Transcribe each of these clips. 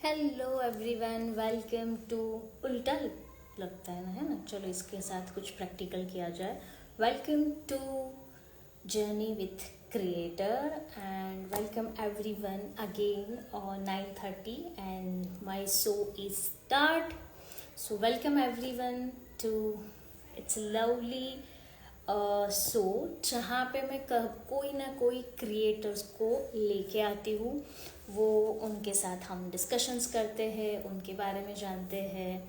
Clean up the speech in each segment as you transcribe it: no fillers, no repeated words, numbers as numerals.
Hello everyone, welcome to उल्टा लगता है ना। चलो इसके साथ कुछ प्रैक्टिकल किया जाए। Welcome to journey with creator and welcome everyone again on 9:30 and my show is start. So welcome everyone to its lovely show जहाँ पे मैं कोई ना कोई क्रिएटर्स को लेके आती हूँ। वो उनके साथ हम डिस्कशंस करते हैं, उनके बारे में जानते हैं,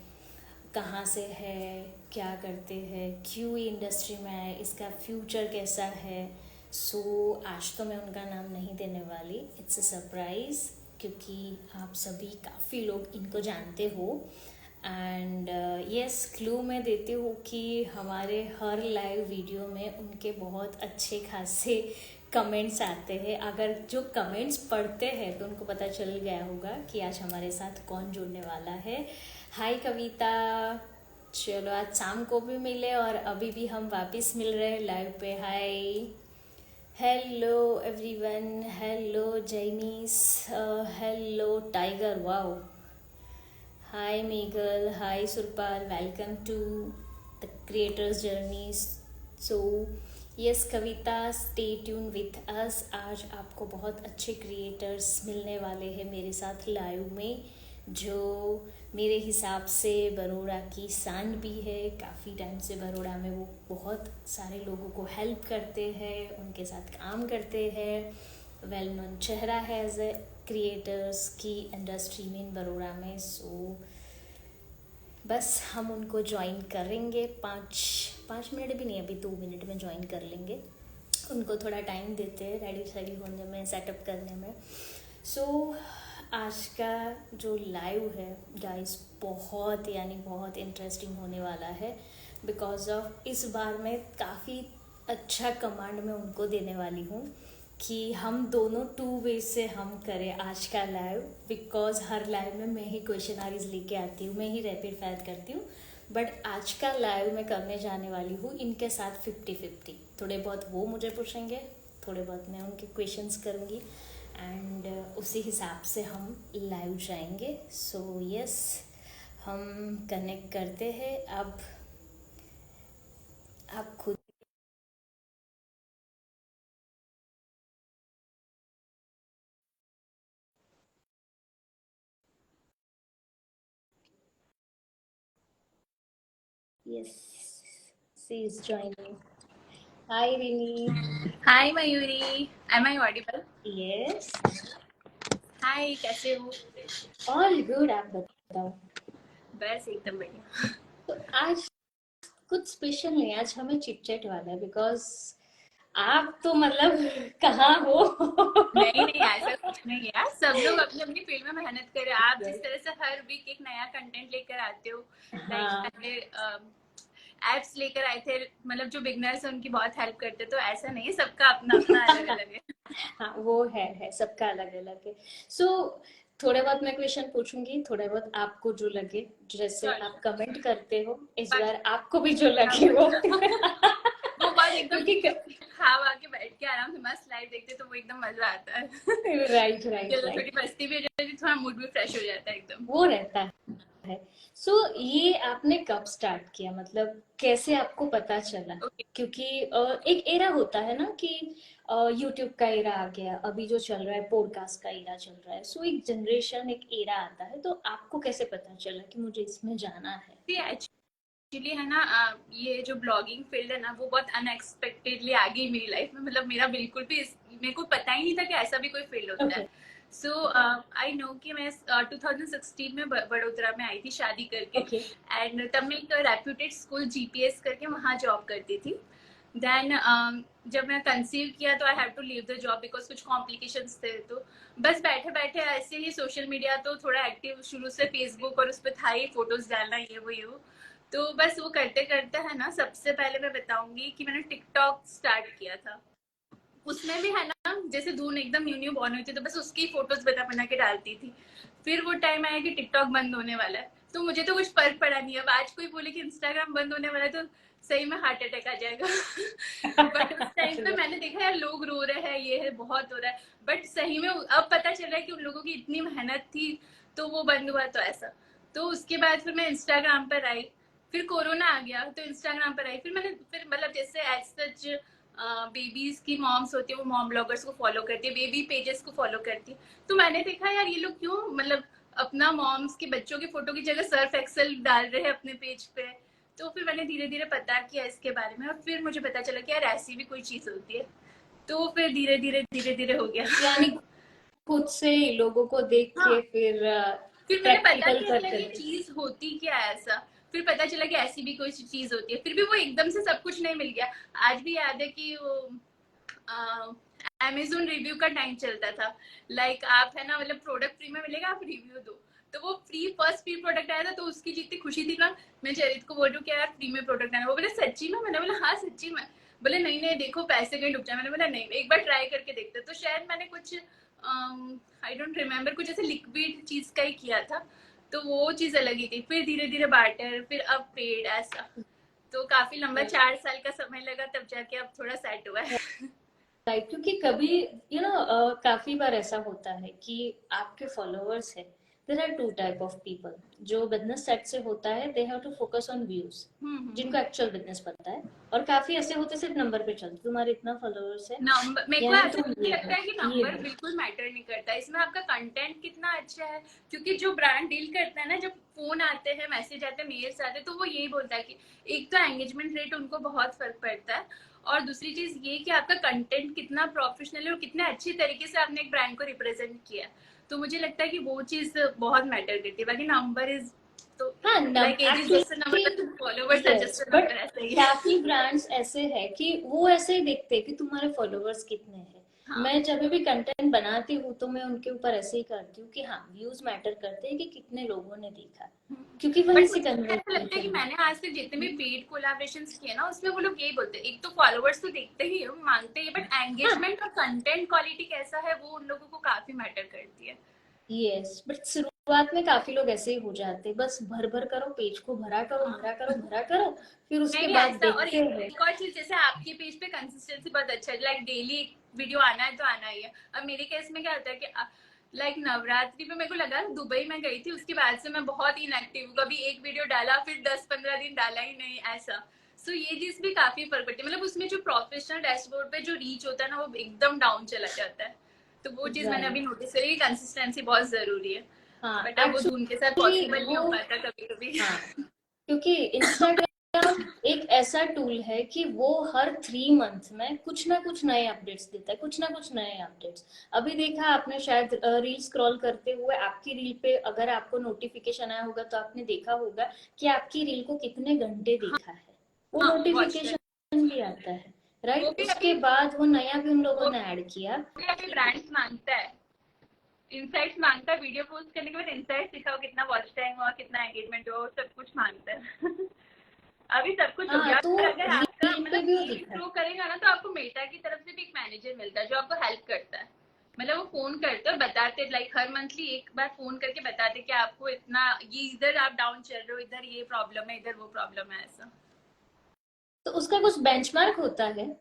कहाँ से है, क्या करते हैं, क्यों इंडस्ट्री में है, इसका फ्यूचर कैसा है। सो आज तो मैं उनका नाम नहीं देने वाली, इट्स अ सरप्राइज़, क्योंकि आप सभी काफ़ी लोग इनको जानते हो। एंड यस, क्लू मैं देती हूँ कि हमारे हर लाइव वीडियो में उनके बहुत अच्छे खासे कमेंट्स आते हैं। अगर जो कमेंट्स पढ़ते हैं तो उनको पता चल गया होगा कि आज हमारे साथ कौन जुड़ने वाला है। हाय कविता, चलो आज शाम को भी मिले और अभी भी हम वापस मिल रहे हैं लाइव पे। Hi, hello everyone, hello Janice, hello tiger, wow, hi Meghal, hi Surpal, welcome to the creator's journey. So yes Kavita, stay tuned with us। आज आपको बहुत अच्छे क्रिएटर्स मिलने वाले हैं मेरे साथ लाइव में, जो मेरे हिसाब से बरोड़ा की शान भी है। काफ़ी टाइम से बरोड़ा में वो बहुत सारे लोगों को हेल्प करते हैं, उनके साथ काम करते हैं, वेल नोन चेहरा है एज ए क्रिएटर्स की इंडस्ट्री में इन बरोड़ा में। सो बस हम उनको ज्वाइन करेंगे, पाँच मिनट भी नहीं, अभी 2 मिनट में ज्वाइन कर लेंगे। उनको थोड़ा टाइम देते हैं रेडी होने में, सेटअप करने में। सो आज का जो लाइव है गाइस, बहुत यानी बहुत इंटरेस्टिंग होने वाला है, बिकॉज ऑफ इस बार मैं काफ़ी अच्छा कमांड में उनको देने वाली हूँ कि हम दोनों 2 वे से हम करें आज का लाइव। बिकॉज हर लाइव में मैं ही क्वेश्चन आंसर लेके आती हूँ, मैं ही रैपिड फायर करती हूँ, बट आज का लाइव मैं करने जाने वाली हूँ इनके साथ 50-50। थोड़े बहुत वो मुझे पूछेंगे, थोड़े बहुत मैं उनके क्वेश्चंस करूँगी, एंड उसी हिसाब से हम लाइव जाएंगे। सो यस, हम कनेक्ट करते हैं अब। आप खुद yes, she is joining. Hi Rini. Hi Mayuri, am I audible? Yes, hi, कैसे हो? ऑल गुड, आप बताओ। बस एकदम बढ़िया। तो आज कुछ स्पेशल नहीं, आज हमें चिटचैट वाला है, बिकॉज आप तो मतलब कहाँ हो। नहीं नहीं, ऐसा कुछ नहीं है यार, सब लोग अपनी अपनी फील्ड में मेहनत कर रहे हैं। आप जिस तरह से हर वीक एक नया कंटेंट लेकर आते हो, लाइक हाँ पहले एप्स लेकर आए थे, मतलब जो बिगनर्स हैं उनकी बहुत हेल्प करते, तो ऐसा नहीं है, सबका अपना अपना अलग अलग है। हाँ, वो है सबका अलग अलग है। सो थोड़े बहुत मैं क्वेश्चन पूछूंगी, थोड़े बहुत आपको जो लगे, जैसे श्योर आप कमेंट करते हो, इस श्योर। बार आपको भी जो लगे वो। वो बात एकदम क्योंकि खा वा के बैठ के आराम से मस्त लाइव देखते तो वो एकदम मजा आता है। राइट राइट चलो, थोड़ी राइट, मस्ती भी हो जाती है, थोड़ा मूड भी फ्रेश हो जाता है एकदम। वो रहता है। सो ये आपने कब स्टार्ट किया, मतलब कैसे आपको पता चला? ओके। क्योंकि एक एरा होता है ना कि यूट्यूब का एरा आ गया, अभी जो चल रहा है पॉडकास्ट का एरा चल रहा है। सो एक जनरेशन, एक एरा आता है, तो आपको कैसे पता चला कि मुझे इसमें जाना है? एक्चुअली है ना, ये जो ब्लॉगिंग फील्ड है ना, वो बहुत अनएक्सपेक्टेडली आ गई मेरी लाइफ में। मतलब मेरा बिल्कुल भी मेरे को पता ही नहीं था कि ऐसा भी कोई फील्ड होता ओके है। सो आई नो कि मैं 2016 में बड़ोदरा में आई थी शादी करके। ओके एंड तब मैं एक रेप्यूटेड स्कूल जीपीएस करके वहाँ जॉब करती थी। देन जब मैं कंसीव किया तो I have to leave the job because कुछ कॉम्प्लिकेशंस थे। तो बस बैठे बैठे ऐसे ही सोशल मीडिया तो थोड़ा एक्टिव शुरू से, फेसबुक और उस पर था ही फोटोज डालना, ये वो। तो बस वो करते करते है ना, सबसे पहले मैं बताऊंगी कि मैंने टिकटॉक स्टार्ट किया था। उसमें भी है ना, जैसे धून एकदम न्यू न्यू बॉर्न हुई थी तो बस उसकी फोटोज बना बना के डालती थी। फिर वो टाइम आया कि टिकटॉक बंद होने वाला है, तो मुझे तो कुछ फर्क पड़ा नहीं। अब आज कोई बोले कि इंस्टाग्राम बंद होने वाला है तो सही में हार्ट अटैक आ जाएगा। बट उस टाइम पे मैंने देखा यार, लोग रो रहे हैं, ये है, बहुत हो रहा है। बट सही में अब पता चल रहा है कि उन लोगों की इतनी मेहनत थी, तो वो बंद हुआ। तो ऐसा, तो उसके बाद फिर मैं इंस्टाग्राम पर आई, फिर कोरोना आ गया तो इंस्टाग्राम पर आई, फिर मैंने फिर मतलब जैसे एज सच बेबीज की मॉम्स होती है वो मॉम ब्लॉगर्स को फॉलो करती है, बेबी पेजेस को फॉलो करती है, तो मैंने देखा यार ये लोग क्यों मतलब अपना मॉम्स के बच्चों की फोटो की जगह सर्फ एक्सेल डाल रहे हैं अपने पेज पे। तो फिर मैंने धीरे धीरे पता किया इसके बारे में और फिर मुझे पता चला कि यार ऐसी भी कोई चीज होती है। तो फिर धीरे धीरे हो गया। यानी खुद से लोगों को देख हाँ, के फिर फिर मुझे पता प्रैक्टिकल किया कर यार ये करके। चीज होती क्या है ऐसा। फिर पता चला कि ऐसी भी कोई चीज होती है, फिर भी वो एकदम से सब कुछ नहीं मिल गया। आज भी याद है कि वो अमेजोन रिव्यू का टाइम चलता था। लाइक आप है ना मतलब प्रोडक्ट फ्री में मिलेगा, आप रिव्यू दो। तो वो फर्स्ट फ्री प्रोडक्ट आया था, तो उसकी जितनी खुशी थी ना, मैं चरित को बोल रही हूँ कि यार फ्री में प्रोडक्ट आया। वो बोले सच्ची में? मैंने बोला हाँ सच्ची में। बोले नहीं नहीं देखो पैसे कहीं डूब जाए। मैंने बोला नहीं एक बार ट्राई करके देखते। तो शायद मैंने कुछ आई डोंट रिमेम्बर, कुछ ऐसे लिक्विड चीज का ही किया था, तो वो चीज अलग ही थी। फिर धीरे धीरे बार्टर, फिर अब पेड, ऐसा। तो काफी लंबा 4 साल का समय लगा, तब जाके अब थोड़ा सेट हुआ है। राइट, क्योंकि कभी काफी बार ऐसा होता है कि आपके फॉलोअर्स है, there are two type of people. जो बिजनेस सेट से होता है they have to focus on views, जिनको एक्चुअल बिजनेस पता है। और काफी ऐसे होते सिर्फ नंबर पे चलते, तुम्हारे इतना फॉलोअर्स है नंबर, मेरे को यानी ऐसा तुम मुझे ये लगता हो है कि ये नंबर हो। बिल्कुल मैटर नहीं करता, इसमें आपका कंटेंट कितना अच्छा है। क्योंकि जो ब्रांड डील करता है ना, जब फोन आते हैं, मैसेज आते हैं, मेल्स आते हैं, तो वो यही बोलता है कि एक तो एंगेजमेंट रेट उनको बहुत फर्क पड़ता है, और दूसरी चीज ये कि आपका कंटेंट कितना प्रोफेशनल है और कितने अच्छी तरीके से आपने एक ब्रांड को रिप्रेजेंट किया है। तो मुझे लगता है कि वो चीज बहुत मैटर करती है। बाकी नंबर इज तो हाँ, like age is just a number, actually followers are yes, just a but number, ऐसा ही है। काफी ब्रांड्स ऐसे हैं कि वो ऐसे ही देखते हैं कि तुम्हारे फॉलोअर्स कितने हैं। हाँ मैं जब भी कंटेंट बनाती हूँ तो मैं उनके ऊपर ऐसे ही करती हूँ कि हाँ, व्यूज मैटर करते हैं कि कितने लोगों ने देखा, क्योंकि वहीं बट से मुझे ऐसा लगता है कि कन्वर्सेशन मैंने आज तक जितने भी पेड कोलैबोरेशन किए ना, उसमें वो लोग यही बोलते हैं, एक तो फॉलोवर्स तो देखते ही हम मानते ही, बट हाँ, एंगेजमेंट और कंटेंट क्वालिटी कैसा है वो उन लोगों को काफी मैटर करती है। यस, बट शुरुआत में काफी लोग ऐसे ही हो जाते हैं, बस भर भर करो, पेज को भरा करो हाँ, भरा करो भरा करो, फिर मैं उसके भी बाद ऐसा। और देखते हैं। एक और चीज, जैसे आपके पेज पे कंसिस्टेंसी बहुत अच्छा है, लाइक डेली एक वीडियो आना है तो आना ही है। अब मेरे केस में क्या होता है कि लाइक नवरात्रि पे मेरे को लगा दुबई में गई थी, उसके बाद से मैं बहुत इनएक्टिव हूँ, कभी एक वीडियो डाला फिर 10-15 दिन डाला ही नहीं, ऐसा। सो ये चीज भी काफी फर्क पड़ती है, मतलब उसमें जो प्रोफेशनल डैशबोर्ड पे जो रीच होता है ना, वो एकदम डाउन चला जाता है। तो वो चीज मैंने अभी राइट, नोटिस करी, कंसिस्टेंसी बहुत जरूरी है। हाँ बट अब वो उनके साथ एक्चुअली पॉसिबल नहीं वो, हो पाता कभी कभी। हाँ, क्योंकि इंस्टाग्राम एक ऐसा टूल है कि वो हर 3 मंथ में कुछ ना कुछ नए अपडेट्स देता है, कुछ ना कुछ नए अपडेट्स। अभी देखा आपने शायद, रील स्क्रॉल करते हुए आपकी रील पे अगर आपको नोटिफिकेशन आया होगा तो आपने देखा होगा कि आपकी रील को कितने घंटे देखा है, वो हाँ वॉच टाइम, नोटिफिकेशन भी आता है। वो राइट, भी उसके अभी बाद वो नया भी उन लोगों वो ने ऐड किया। भी अभी ब्रांड्स मांगता है, इनसाइट्स मांगता है, वीडियो पोस्ट करने के बाद इनसाइट्स दिखाओ, कितना वॉच टाइम हुआ, कितना एंगेजमेंट हुआ, वो सब कुछ मांगता है। अभी सब कुछ हो हाँ, गया। तो और अगर आपका रील पे मतलब भी वो रील दिखा है। ग्रो करेगा ना, तो आपको मेटा की तरफ से भी एक मैनेजर मिलता है जो आपको हेल्प करता है। मतलब वो फोन करते और बताते, लाइक हर मंथली एक बार फोन करके बताते कि आपको इतना ये, इधर आप डाउन चल रहे हो, इधर ये प्रॉब्लम है, इधर वो प्रॉब्लम है, ऐसा। तो उसका कुछ बेंचमार्क होता है।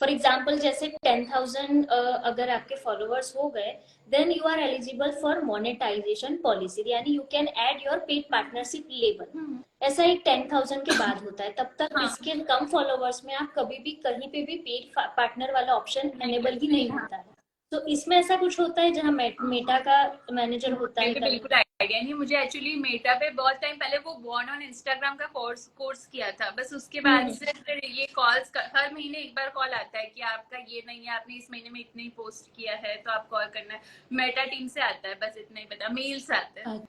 फॉर एग्जाम्पल जैसे 10,000 अगर आपके फॉलोअर्स हो गए, then you are eligible for monetization policy, यानी you can add your paid partnership label. ऐसा एक 10,000 के बाद होता है, तब तक हाँ इसके कम फॉलोअर्स में आप कभी भी कहीं पे भी पेड पार्टनर वाला ऑप्शन नहीं कर एनेबल ही सकते, नहीं हाँ। होता है। तो इसमें ऐसा कुछ होता है जहाँ मेटा का मैनेजर होता मुझे है भी तभी। बिल्कुल आइडिया नहीं। मुझे एक्चुअली मेटा पे बहुत टाइम पहले वो बॉर्न ऑन इंस्टाग्राम का कोर्स किया था, बस उसके बाद हम्म, से फिर ये कॉल्स हर महीने एक बार कॉल आता है कि आपका ये नहीं है, आपने इस महीने में इतने ही पोस्ट किया है तो आप कॉल करना है। मेटा टीम से आता है, बस इतना ही पता, मेल्स आते हैं।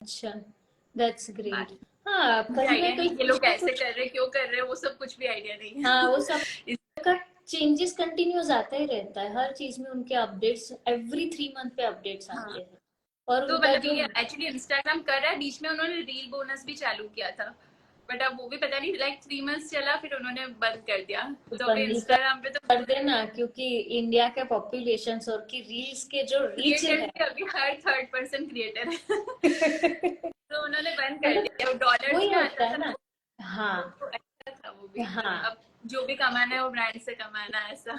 अच्छा, दैट्स ग्रेट। बाकी हाँ, मुझे कहीं ना आइडिया नहीं कहीं ये कुछ लोग ना कैसे कुछ। कर रहे हैं, क्यों कर रहे हैं, वो सब कुछ भी आइडिया नहीं हाँ, वो है। सब का चेंजेस कंटिन्यूस आता ही रहता है, हर चीज में उनके अपडेट्स एवरी 3 मंथ पे अपडेट्स हाँ, आते हैं। और तो उनका मतलब जो, ये एक्चुअली इंस्टाग्राम कर रहा है, बीच में उन्होंने रील बोनस भी चालू किया था, बट अब वो भी पता नहीं, लाइक 3 मंथ्स चला फिर उन्होंने बंद कर दिया। तो अभी बंद ही इंस्टाग्राम पे तो कर देना, क्योंकि इंडिया के पॉपुलेशन और की रील्स के जो रीच क्रिएटर्स है। भी अभी हर थर्ड पर्सन क्रिएटर है। तो उन्होंने बंद कर मतलब दिया, वो डॉलर्स वही में आता होता है था ना। वो, हाँ, तो अच्छा था वो भी। हाँ, अब जो भी कमाना है वो ब्रांड से कमाना है, ऐसा।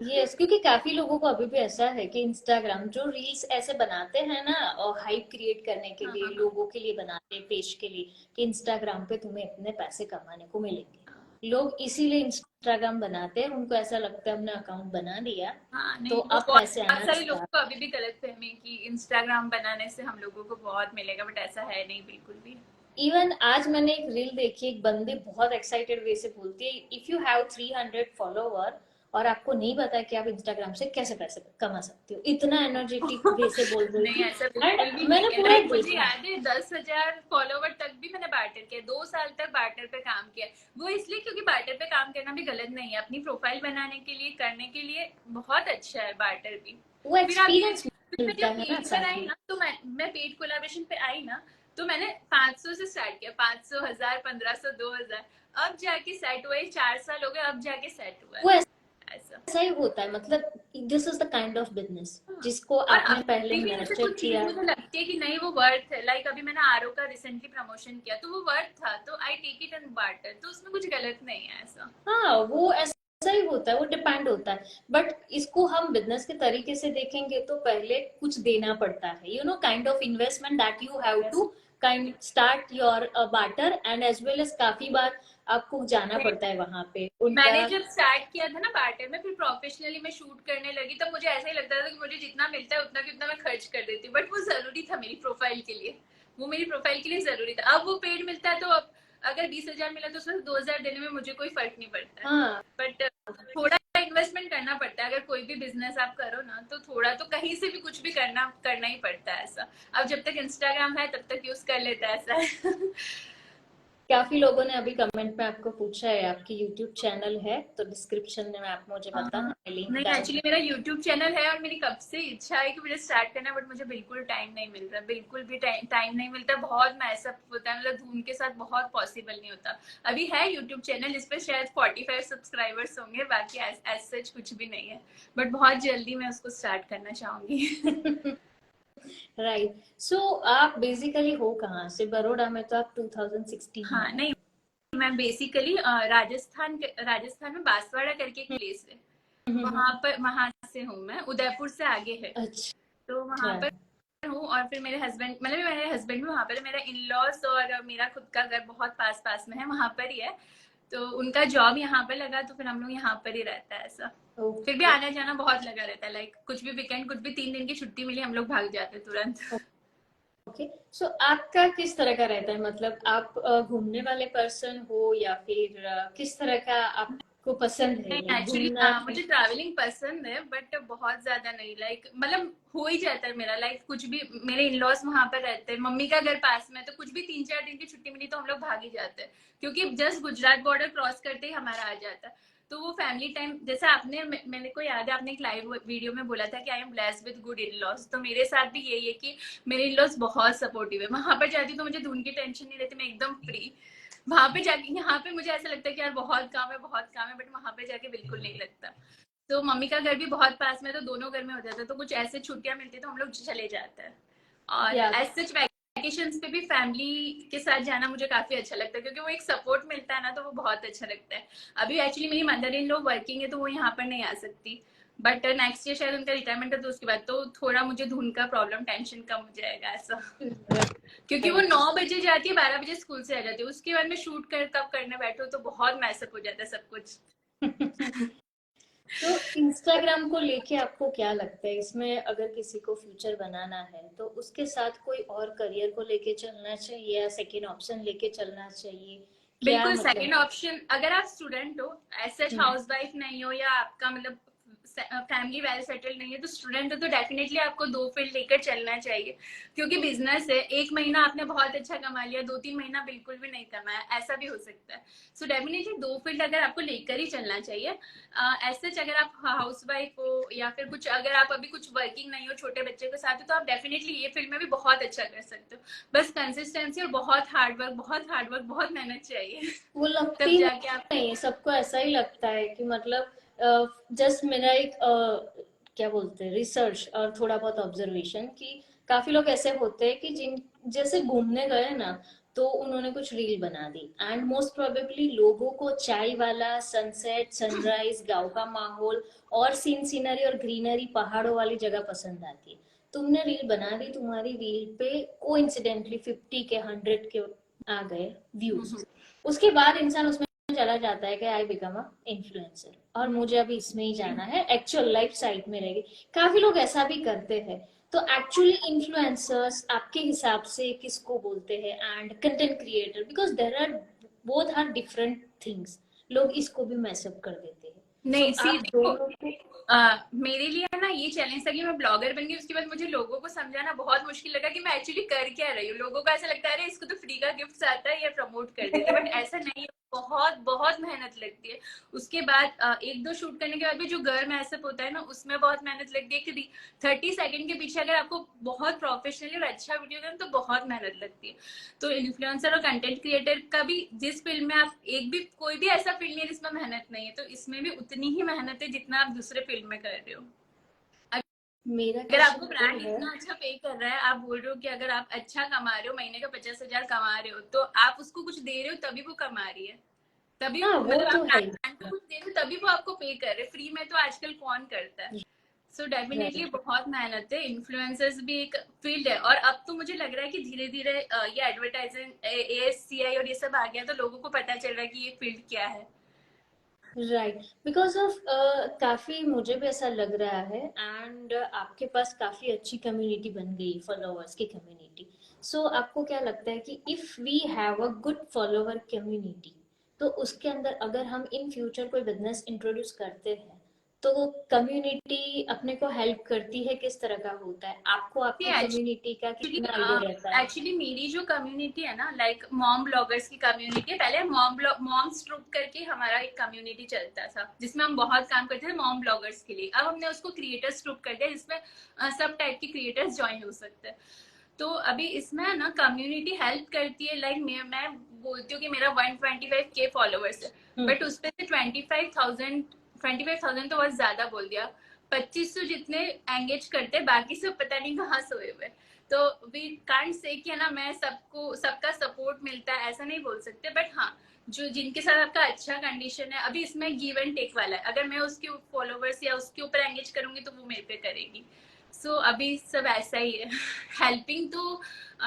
यस, क्योंकि काफी लोगों को अभी भी ऐसा है कि इंस्टाग्राम जो रील्स ऐसे बनाते हैं ना, और हाइप क्रिएट करने के लिए, हाँ लोगों के लिए बनाते हैं, पेज के लिए, कि इंस्टाग्राम पे तुम्हें इतने पैसे कमाने को मिलेंगे। लोग इसीलिए इंस्टाग्राम बनाते हैं, उनको ऐसा लगता है हमने अकाउंट बना दिया हाँ, तो नहीं वो अब बहुत पैसे बहुत आना सारे लोगों स्टार्ट। को अभी भी गलत फहमी कि इंस्टाग्राम बनाने से हम लोगों को बहुत मिलेगा, बट ऐसा है नहीं बिल्कुल भी। इवन आज मैंने एक रील देखी, एक बंदी बहुत एक्साइटेड वे से बोलती है, इफ यू हैव 300 फॉलोवर और आपको नहीं पता है कि आप इंस्टाग्राम से कैसे पैसे कमा सकते हो, इतना एनर्जेटिक वे से बोल रही नहीं, थी। ऐसा एंड बिल्कुल भी नहीं मैंने है। पूरा लाइक मुझे देखा। याद है 10,000 फॉलोवर तक भी मैंने बार्टर किया, 2 साल तक बार्टर पे काम किया। वो इसलिए क्योंकि बार्टर पे काम करना भी गलत नहीं है, अपनी प्रोफाइल बनाने के लिए, करने के लिए बहुत अच्छा है बार्टर भी। वो फिर आप ये, एक्सपीरियंस फिर मैं मिलता जब है ना पेड पर साथ आई में। ना, तो मैं पेड कोलाबरेशन पे आई ना, तो मैंने 500 से स्टार्ट किया, 500, 1000, 1500, 2000, अब जाके सेट हुआ। 4 साल हो गए, अब जाके सेट हुआ वो है, ऐसा। ऐसा ही होता है, मतलब this is the kind of business हाँ। जिसको और आपने पहले अभी भी जैसे नर्चर कुछ चीज किया। मुझे लगती है कि नहीं वो वर्थ है, लाइक अभी मैंने आरओ का रिसेंटली प्रमोशन किया, तो वो वर्थ था, तो I take it and barter, तो उसमें कुछ गलत नहीं है, ऐसा। हाँ, वो ऐसा ही होता है, वो डिपेंड होता है। बट इसको हम बिजनेस के तरीके से देखेंगे तो पहले कुछ देना पड़ता है, you know, kind of investment that you have to kind start your barter, and as well as काफी बार आपको जाना पड़ता है वहां पे उनका। मैंने जब स्टार्ट किया था ना बार्टर में, फिर प्रोफेशनली मैं शूट करने लगी, तब मुझे ऐसा ही लगता था कि मुझे जितना मिलता है उतना की उतना मैं खर्च कर देती हूँ, बट वो जरूरी था मेरी प्रोफाइल के लिए, वो मेरी प्रोफाइल के लिए जरूरी था। अब वो पेड मिलता है, तो अब अगर 20,000 मिला तो उसमें 2,000 देने में मुझे कोई फर्क नहीं पड़ता है। हाँ, बट थोड़ा इन्वेस्टमेंट करना पड़ता है, अगर कोई भी बिजनेस आप करो ना, तो थोड़ा तो कहीं से भी कुछ भी करना करना ही पड़ता है, ऐसा। अब जब तक इंस्टाग्राम है तब तक यूज कर लेता है, ऐसा है। काफी लोगों ने अभी कमेंट में आपको पूछा है, आपकी यूट्यूब चैनल है तो डिस्क्रिप्शन में आप मुझे बताना, मैं लिंक नहीं, डाल एक्चुअली दूँ। मेरा यूट्यूब चैनल है और मेरी कब से इच्छा है कि मुझे स्टार्ट करना है, बट मुझे बिल्कुल टाइम नहीं मिल रहा, बिल्कुल भी टाइम नहीं मिलता, बहुत मैसअप होता है, मतलब धूम के साथ बहुत पॉसिबल नहीं होता। अभी है यूट्यूब चैनल जिस पर शायद 45 सब्सक्राइबर्स होंगे, बाकी एज सच कुछ भी नहीं है, बट बहुत जल्दी मैं उसको स्टार्ट करना चाहूंगी। राइट, सो आप बेसिकली हो कहाँ से? बड़ौदा में तो आप 2016 में हाँ, है। नहीं, मैं बेसिकली राजस्थान में बांसवाड़ा करके एक प्लेस है, हम्म। वहां से हूँ मैं, उदयपुर से आगे है, अच्छा। तो वहां पर हूँ। और फिर मेरे हस्बैंड भी वहां पर है, मेरा इन लॉज और मेरा खुद का घर बहुत पास पास में है, वहां पर ही है, तो उनका जॉब यहाँ पर लगा, तो फिर हम लोग यहाँ पर ही रहता है, ऐसा। फिर भी ओके। आना जाना बहुत लगा रहता है, लाइक कुछ भी वीकेंड, कुछ भी 3 दिन की छुट्टी मिली, हम लोग भाग जाते हैं तुरंत। ओके, सो आपका किस तरह का रहता है, मतलब आप घूमने वाले पर्सन हो या फिर किस तरह का आपको पसंद है, नहीं, लाइक एक्चुअली घूमना मुझे ट्रैवलिंग पसंद है, बट बहुत ज्यादा नहीं, लाइक मतलब हो ही जाता है मेरा, लाइक कुछ भी, मेरे इन लॉज वहां पर रहते हैं, मम्मी का घर पास में है, तो कुछ भी 3-4 दिन की छुट्टी मिली तो हम लोग भाग ही जाते हैं, क्योंकि जस्ट गुजरात बॉर्डर क्रॉस करते ही हमारा आ जाता है। तो वो फैमिली टाइम, जैसे आपने, मेरे को याद है आपने एक लाइव वीडियो में बोला था कि I am blessed with good in laws, तो मेरे साथ भी यही है कि मेरे इन लॉज बहुत सपोर्टिव है, वहां पर जाती तो मुझे धुन की टेंशन नहीं रहती, मैं एकदम फ्री। वहां पे जाके, यहाँ पे मुझे ऐसा लगता है कि यार बहुत काम है, बहुत काम है, बट वहां पे जाके बिल्कुल नहीं लगता। तो मम्मी का घर भी बहुत पास में, तो दोनों घर में हो जाता है, तो कुछ ऐसे छुट्टियां मिलती तो हम लोग चले जाते हैं। और या एज सच वैकेशंस पे भी फैमिली के साथ जाना मुझे काफी अच्छा लगता है, क्योंकि वो एक सपोर्ट मिलता है ना, तो वो बहुत अच्छा लगता है। अभी एक्चुअली मेरी मदर इन लॉ वर्किंग है, तो वो यहाँ पर नहीं आ सकती, बट नेक्स्ट ईयर शायद उनका रिटायरमेंट है, तो उसके बाद तो थोड़ा मुझे धुन का प्रॉब्लम, टेंशन कम हो जाएगा, ऐसा। क्योंकि वो राइट। 9 बजे जाती है, 12 बजे स्कूल से आ जाती है, उसके बाद में शूट कर तब करने बैठो तो बहुत मैसअप हो जाता है सब कुछ। तो इंस्टाग्राम को लेके आपको क्या लगता है, इसमें अगर किसी को फ्यूचर बनाना है तो उसके साथ कोई और करियर को लेके चलना चाहिए या सेकेंड ऑप्शन लेके चलना चाहिए, क्या बिल्कुल मतलब? सेकंड ऑप्शन, अगर आप स्टूडेंट हो, ऐसे हम्म। हाउस वाइफ नहीं हो, या आपका मतलब फैमिली वेल सेटल्ड नहीं है, तो स्टूडेंट हो तो डेफिनेटली आपको 2 फील्ड लेकर चलना चाहिए, क्योंकि बिजनेस है, एक महीना आपने बहुत अच्छा कमा लिया, 2-3 महीना बिल्कुल भी नहीं कमाया, ऐसा भी हो सकता है। सो डेफिनेटली 2 फील्ड अगर आपको लेकर ही चलना चाहिए। ऐसे अगर आप हाउस वाइफ हो, या फिर कुछ, अगर आप अभी कुछ वर्किंग नहीं हो, छोटे बच्चे के साथ हो, तो आप डेफिनेटली ये फील्ड में भी बहुत अच्छा कर सकते हो। बस कंसिस्टेंसी और बहुत हार्ड वर्क, बहुत हार्ड वर्क, बहुत मेहनत चाहिए। वो तब लगती जाके आप, नहीं है, सबको ऐसा ही लगता है कि मतलब जस्ट मेरा एक क्या बोलते हैं, रिसर्च और थोड़ा बहुत ऑब्जर्वेशन, कि काफी लोग ऐसे होते हैं कि जिन जैसे घूमने गए ना, तो उन्होंने कुछ रील बना दी, एंड मोस्ट प्रोबेबली लोगों को चाय वाला सनसेट, सनराइज, गांव का माहौल और सीनरी और ग्रीनरी, पहाड़ों वाली जगह पसंद आती है। तुमने रील बना दी, तुम्हारी रील पे कोइंसिडेंटली 50 के 100 के आ गए व्यूज। उसके बाद इंसान उसमें चला जाता है कि आई बिकम अ इन्फ्लुएंसर और मुझे अभी इसमें ही जाना है, एक्चुअल लाइफ साइट में रहेगी। काफी लोग ऐसा भी करते हैं। तो एक्चुअली इन्फ्लुएंसर्स आपके हिसाब से किसको बोलते हैं, and content creator, because there are both are different things. लोग इसको भी मैसअप कर देते हैं। नहीं सी आप देखो, दोनों को मेरे लिए ना ये चैलेंज था कि मैं ब्लॉगर बन गई, उसके बाद मुझे लोगों को समझाना बहुत मुश्किल लगा कि मैं एक्चुअली कर क्या रही हूँ। लोगों को ऐसा लगता है अरे इसको तो फ्री का गिफ्ट आता है, ये प्रमोट कर देती है, बट ऐसा नहीं है। बहुत बहुत मेहनत लगती है। उसके बाद एक दो शूट करने के बाद भी जो गर्ल मैसअप होता है ना, उसमें बहुत मेहनत लगती है कि 30 सेकंड के पीछे अगर आपको बहुत प्रोफेशनली और अच्छा वीडियो देना तो बहुत मेहनत लगती है। तो इन्फ्लुएंसर और कंटेंट क्रिएटर का भी, जिस फील्ड में आप, एक भी कोई भी ऐसा फील्ड नहीं है जिसमें मेहनत नहीं है, तो इसमें भी उतनी ही मेहनत है जितना आप दूसरे फील्ड में कर रहे हो। मेरा अगर आपको क्वेश्चन ब्रांड है, इतना अच्छा पे कर रहा है, आप बोल रहे हो कि अगर आप अच्छा कमा रहे हो, महीने का 50,000 कमा रहे हो, तो आप उसको कुछ दे रहे हो तभी वो कमा रही है। तभी हाँ वो मतलब आप तो है ब्रांड को कुछ दे रहे हो तभी वो आपको पे कर रहे हैं। फ्री में तो आजकल कौन करता है। So definitely right. बहुत मेहनत है। इन्फ्लुएंसर्स भी एक फील्ड है, और अब तो मुझे लग रहा है कि धीरे धीरे ये एडवर्टाइजिंग, ASCI और ये सब आ गया, तो लोगों को पता चल रहा है कि ये फील्ड क्या है। राइट, बिकॉज ऑफ काफी मुझे भी ऐसा लग रहा है, एंड आपके पास काफी अच्छी कम्युनिटी बन गई, फॉलोअर्स की कम्युनिटी। सो आपको क्या लगता है कि if we have a good follower community, तो उसके अंदर अगर हम इन फ्यूचर कोई बिजनेस इंट्रोड्यूस करते हैं, तो कम्युनिटी अपने को हेल्प करती है, किस तरह का होता है, आपको आपकी कम्युनिटी का कितना आइडिया रहता है? एक्चुअली मेरी जो कम्युनिटी है ना, लाइक मॉम ब्लॉगर्स की कम्युनिटी है। पहले मॉम्स ट्रूप करके हमारा एक कम्युनिटी चलता था जिसमें हम बहुत काम करते थे मॉम ब्लॉगर्स के लिए। अब हमने उसको क्रिएटर्स ट्रूप कर दिया, जिसमें सब टाइप के क्रिएटर्स ज्वाइन हो सकते हैं। तो अभी इसमें ना कम्युनिटी हेल्प करती है। लाइक मैं बोलती हूँ कि मेरा 125K फॉलोअर्स है, बट उसपे से 25,000 तो बहुत ज्यादा बोल दिया, 2500 जितने एंगेज करते, बाकी सब पता नहीं कहाँ सोए हुए। तो वी कांट से कि है ना, मैं सबको सबका सपोर्ट मिलता है ऐसा नहीं बोल सकते, बट हाँ, जो जिनके साथ आपका अच्छा कंडीशन है, अभी इसमें गिव एंड टेक वाला है। अगर मैं उसके फॉलोवर्स या उसके ऊपर एंगेज करूंगी तो वो मेरे पे करेगी। सो अभी सब ऐसा ही है। हेल्पिंग तो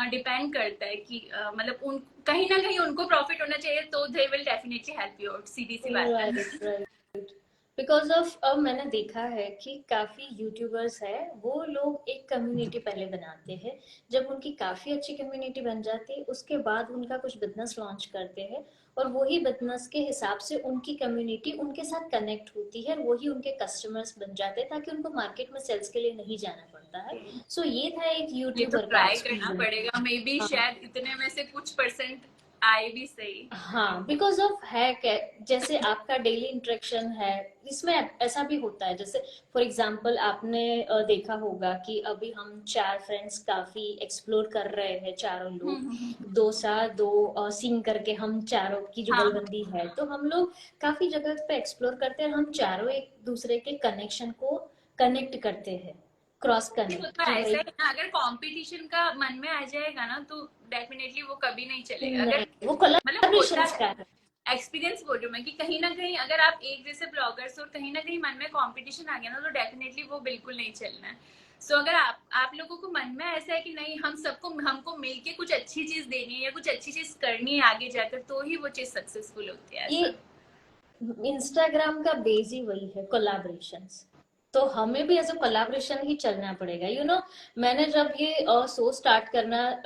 डिपेंड करता है कि मतलब उन कहीं ना कहीं उनको प्रॉफिट होना चाहिए, तो they will definitely help you out, सीधी सी बात है। Right, right. बिकॉज ऑफ अब मैंने देखा है कि काफी यूट्यूबर्स है, वो लोग एक कम्युनिटी पहले बनाते हैं। जब उनकी काफी अच्छी कम्युनिटी बन जाती है, उसके बाद उनका कुछ बिजनेस लॉन्च करते हैं, और वही बिजनेस के हिसाब से उनकी कम्युनिटी उनके साथ कनेक्ट होती है, और वही उनके कस्टमर्स बन जाते हैं, ताकि उनको मार्केट में सेल्स के लिए नहीं जाना पड़ता है। सो ये था एक ये तो यूट्यूबर का ट्राई करना एक्सपीरियंस। पड़ेगा, मे बी शायद इतने में से कुछ परसेंट आए भी सही। हाँ, बिकॉज ऑफ है जैसे आपका डेली इंटरेक्शन है, इसमें ऐसा भी होता है। जैसे फॉर एग्जांपल आपने देखा होगा कि अभी हम चार फ्रेंड्स काफी एक्सप्लोर कर रहे हैं, चारों लोग, दो सा दो सिंग करके हम चारों की हाँ, जुगलबंदी है, तो हम लोग काफी जगह पे एक्सप्लोर करते हैं, और हम चारों एक दूसरे के कनेक्शन को कनेक्ट करते हैं, क्रॉस वो कनेक्ट, तो कि ऐसा भाई ही ना, अगर कंपटीशन का मन में आ जाएगा ना, तो डेफिनेटली वो कभी नहीं चलेगा। अगर नहीं, वो मतलब होता कोलाब्रेशन है, का है। एक्सपीरियंस बोल रही हूँ मैं, कि कहीं ना कहीं अगर आप एक जैसे ब्लॉगर्स और कहीं ना कहीं मन में कंपटीशन आ गया ना, तो डेफिनेटली वो बिल्कुल नहीं चलना है। सो अगर आप लोगों को मन में ऐसा है कि नहीं, हम सबको हमको मिलके कुछ अच्छी चीज देनी है या कुछ अच्छी चीज करनी है आगे जाकर, तो ही वो चीज सक्सेसफुल होती है, ये ऐसा। इंस्टाग्राम का बेस ही वही है, कोलाब्रेशंस। तो हमें भी ऐसे कोलाब्रेशन ही चलना पड़ेगा, मैंने जब ये शो स्टार्ट करना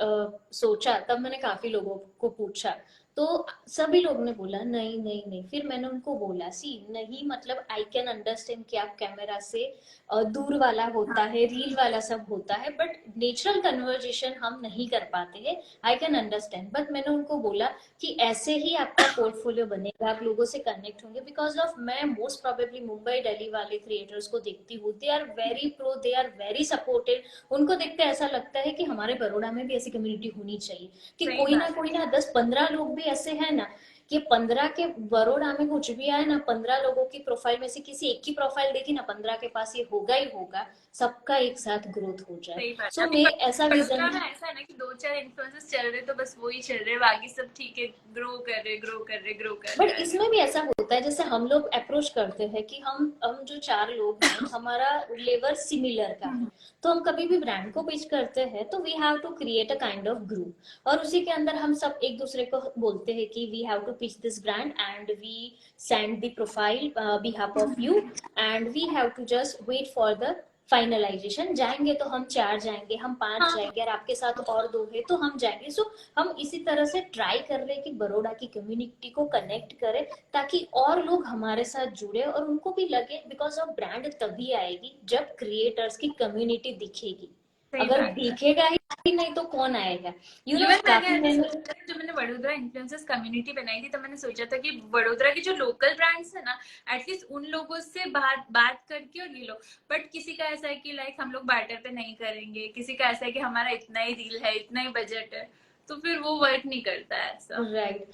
सोचा, तब मैंने काफी लोगों को पूछा, तो सभी लोगों ने बोला नहीं नहीं नहीं। फिर मैंने उनको बोला, सी नहीं, मतलब आई कैन अंडरस्टैंड कि आप कैमरा से दूर वाला होता हाँ, है, रील वाला सब होता है, बट नेचुरल कन्वर्जेशन हम नहीं कर पाते हैं, आई कैन अंडरस्टैंड। बट मैंने उनको बोला कि ऐसे ही आपका पोर्टफोलियो बनेगा, आप लोगों से कनेक्ट होंगे, बिकॉज ऑफ मैं मोस्ट प्रोबेबली मुंबई दिल्ली वाले क्रिएटर्स को देखती हूँ, they are very pro, they are very supported. उनको देखते ऐसा लगता है कि हमारे बड़ौदा में भी ऐसी कम्युनिटी होनी चाहिए, कि सही कोई बात है। ना 10-15 लोग भी ऐसे हैं ना, कि 15 के बड़ौदा में कुछ भी आए ना, 15 लोगों की प्रोफाइल में से किसी एक की प्रोफाइल देखी ना, 15 के पास ये होगा ही होगा, सबका एक साथ ग्रोथ हो जाए। सही बात है। सो अभी मैं ऐसा बड़ौदा विजन, में ऐसा है ना कि 2-4 इन्फ्लुएंसर्स चल रहे तो बस वही चल रहे, बाकी सब ठीक है, ग्रो कर रहे, ग्रो कर रहे, ग्रो कर बट रहे हैं। इसमें भी ऐसा होता है जैसे हम लोग अप्रोच करते हैं कि हम जो 4 लोग हैं, हमारा लेवल सिमिलर का है, तो हम कभी भी ब्रांड को पिच करते हैं तो we have to create a kind of group, और उसी के अंदर हम सब एक दूसरे को बोलते हैं कि we have to pitch this brand and we send the profile behalf of you, and we have to just wait for the finalisation. जाएंगे तो हम 4 जाएंगे, हम 5 हाँ, जाएंगे, और आपके साथ और 2 है तो हम जाएंगे। सो हम इसी तरह से ट्राई कर रहे हैं कि बड़ौदा की कम्युनिटी को कनेक्ट करें, ताकि और लोग हमारे साथ जुड़े और उनको भी लगे, बिकॉज ऑफ ब्रांड तभी आएगी जब क्रिएटर्स की कम्युनिटी दिखेगी। सही अगर बात है। दिखेगा ही नहीं तो कौन आएगा, यू नो। इवन मैंने काफी ऐसा मैंने, सोचा था, जब मैंने वडोदरा इन्फ्लुएंसर्स कम्युनिटी बनाई थी, तो मैंने सोचा था कि वडोदरा के जो लोकल ब्रांड्स है ना, एटलीस्ट उन लोगों से बात बात करके और ये लो। बट किसी का ऐसा है कि लाइक हम लोग बार्टर पे नहीं करेंगे, किसी का ऐसा है कि हमारा इतना ही डील है, इतना ही बजट है, तो फिर वो वर्क नहीं करता है ऐसा। राइट,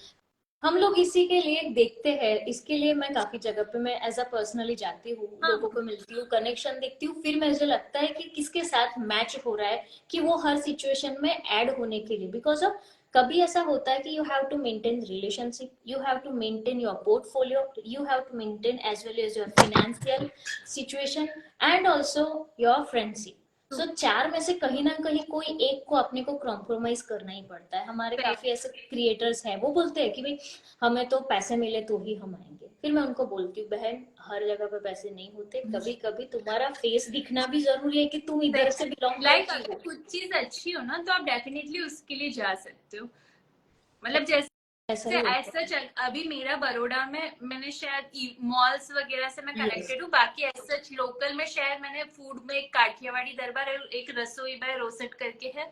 हम लोग इसी के लिए देखते हैं। इसके लिए मैं काफी जगह पे मैं एज अ पर्सनली जाती हूँ, लोगों हाँ, को मिलती हूँ, कनेक्शन देखती हूँ, फिर मुझे लगता है कि किसके साथ मैच हो रहा है, कि वो हर सिचुएशन में ऐड होने के लिए, बिकॉज ऑफ कभी ऐसा होता है कि you have to maintain relationship, you have to maintain your portfolio, you have to maintain as well as your financial situation and also your friendship. So 4 में से कहीं ना कहीं कोई एक को अपने को कॉम्प्रोमाइज करना ही पड़ता है। हमारे सही। काफी ऐसे क्रिएटर्स हैं, वो बोलते हैं कि भाई हमें तो पैसे मिले तो ही हम आएंगे। फिर मैं उनको बोलती हूँ, बहन हर जगह पे पैसे नहीं होते, कभी कभी तुम्हारा फेस दिखना भी जरूरी है कि तुम इधर से बिलोंग लाइक करती अगर हो। कुछ चीज अच्छी हो ना, तो आप डेफिनेटली उसके लिए जा सकते हो। मतलब जैसे ऐसा से ही होता ऐसा है। चल, अभी मेरा बड़ौदा में मैंने शायद मॉल्स वगैरह से मैं यस, कनेक्टेड हूँ, बाकी ऐसा लोकल में शायद मैंने फूड में एक काठियावाड़ी दरबार है, एक रसोई बाय रोसेट करके है,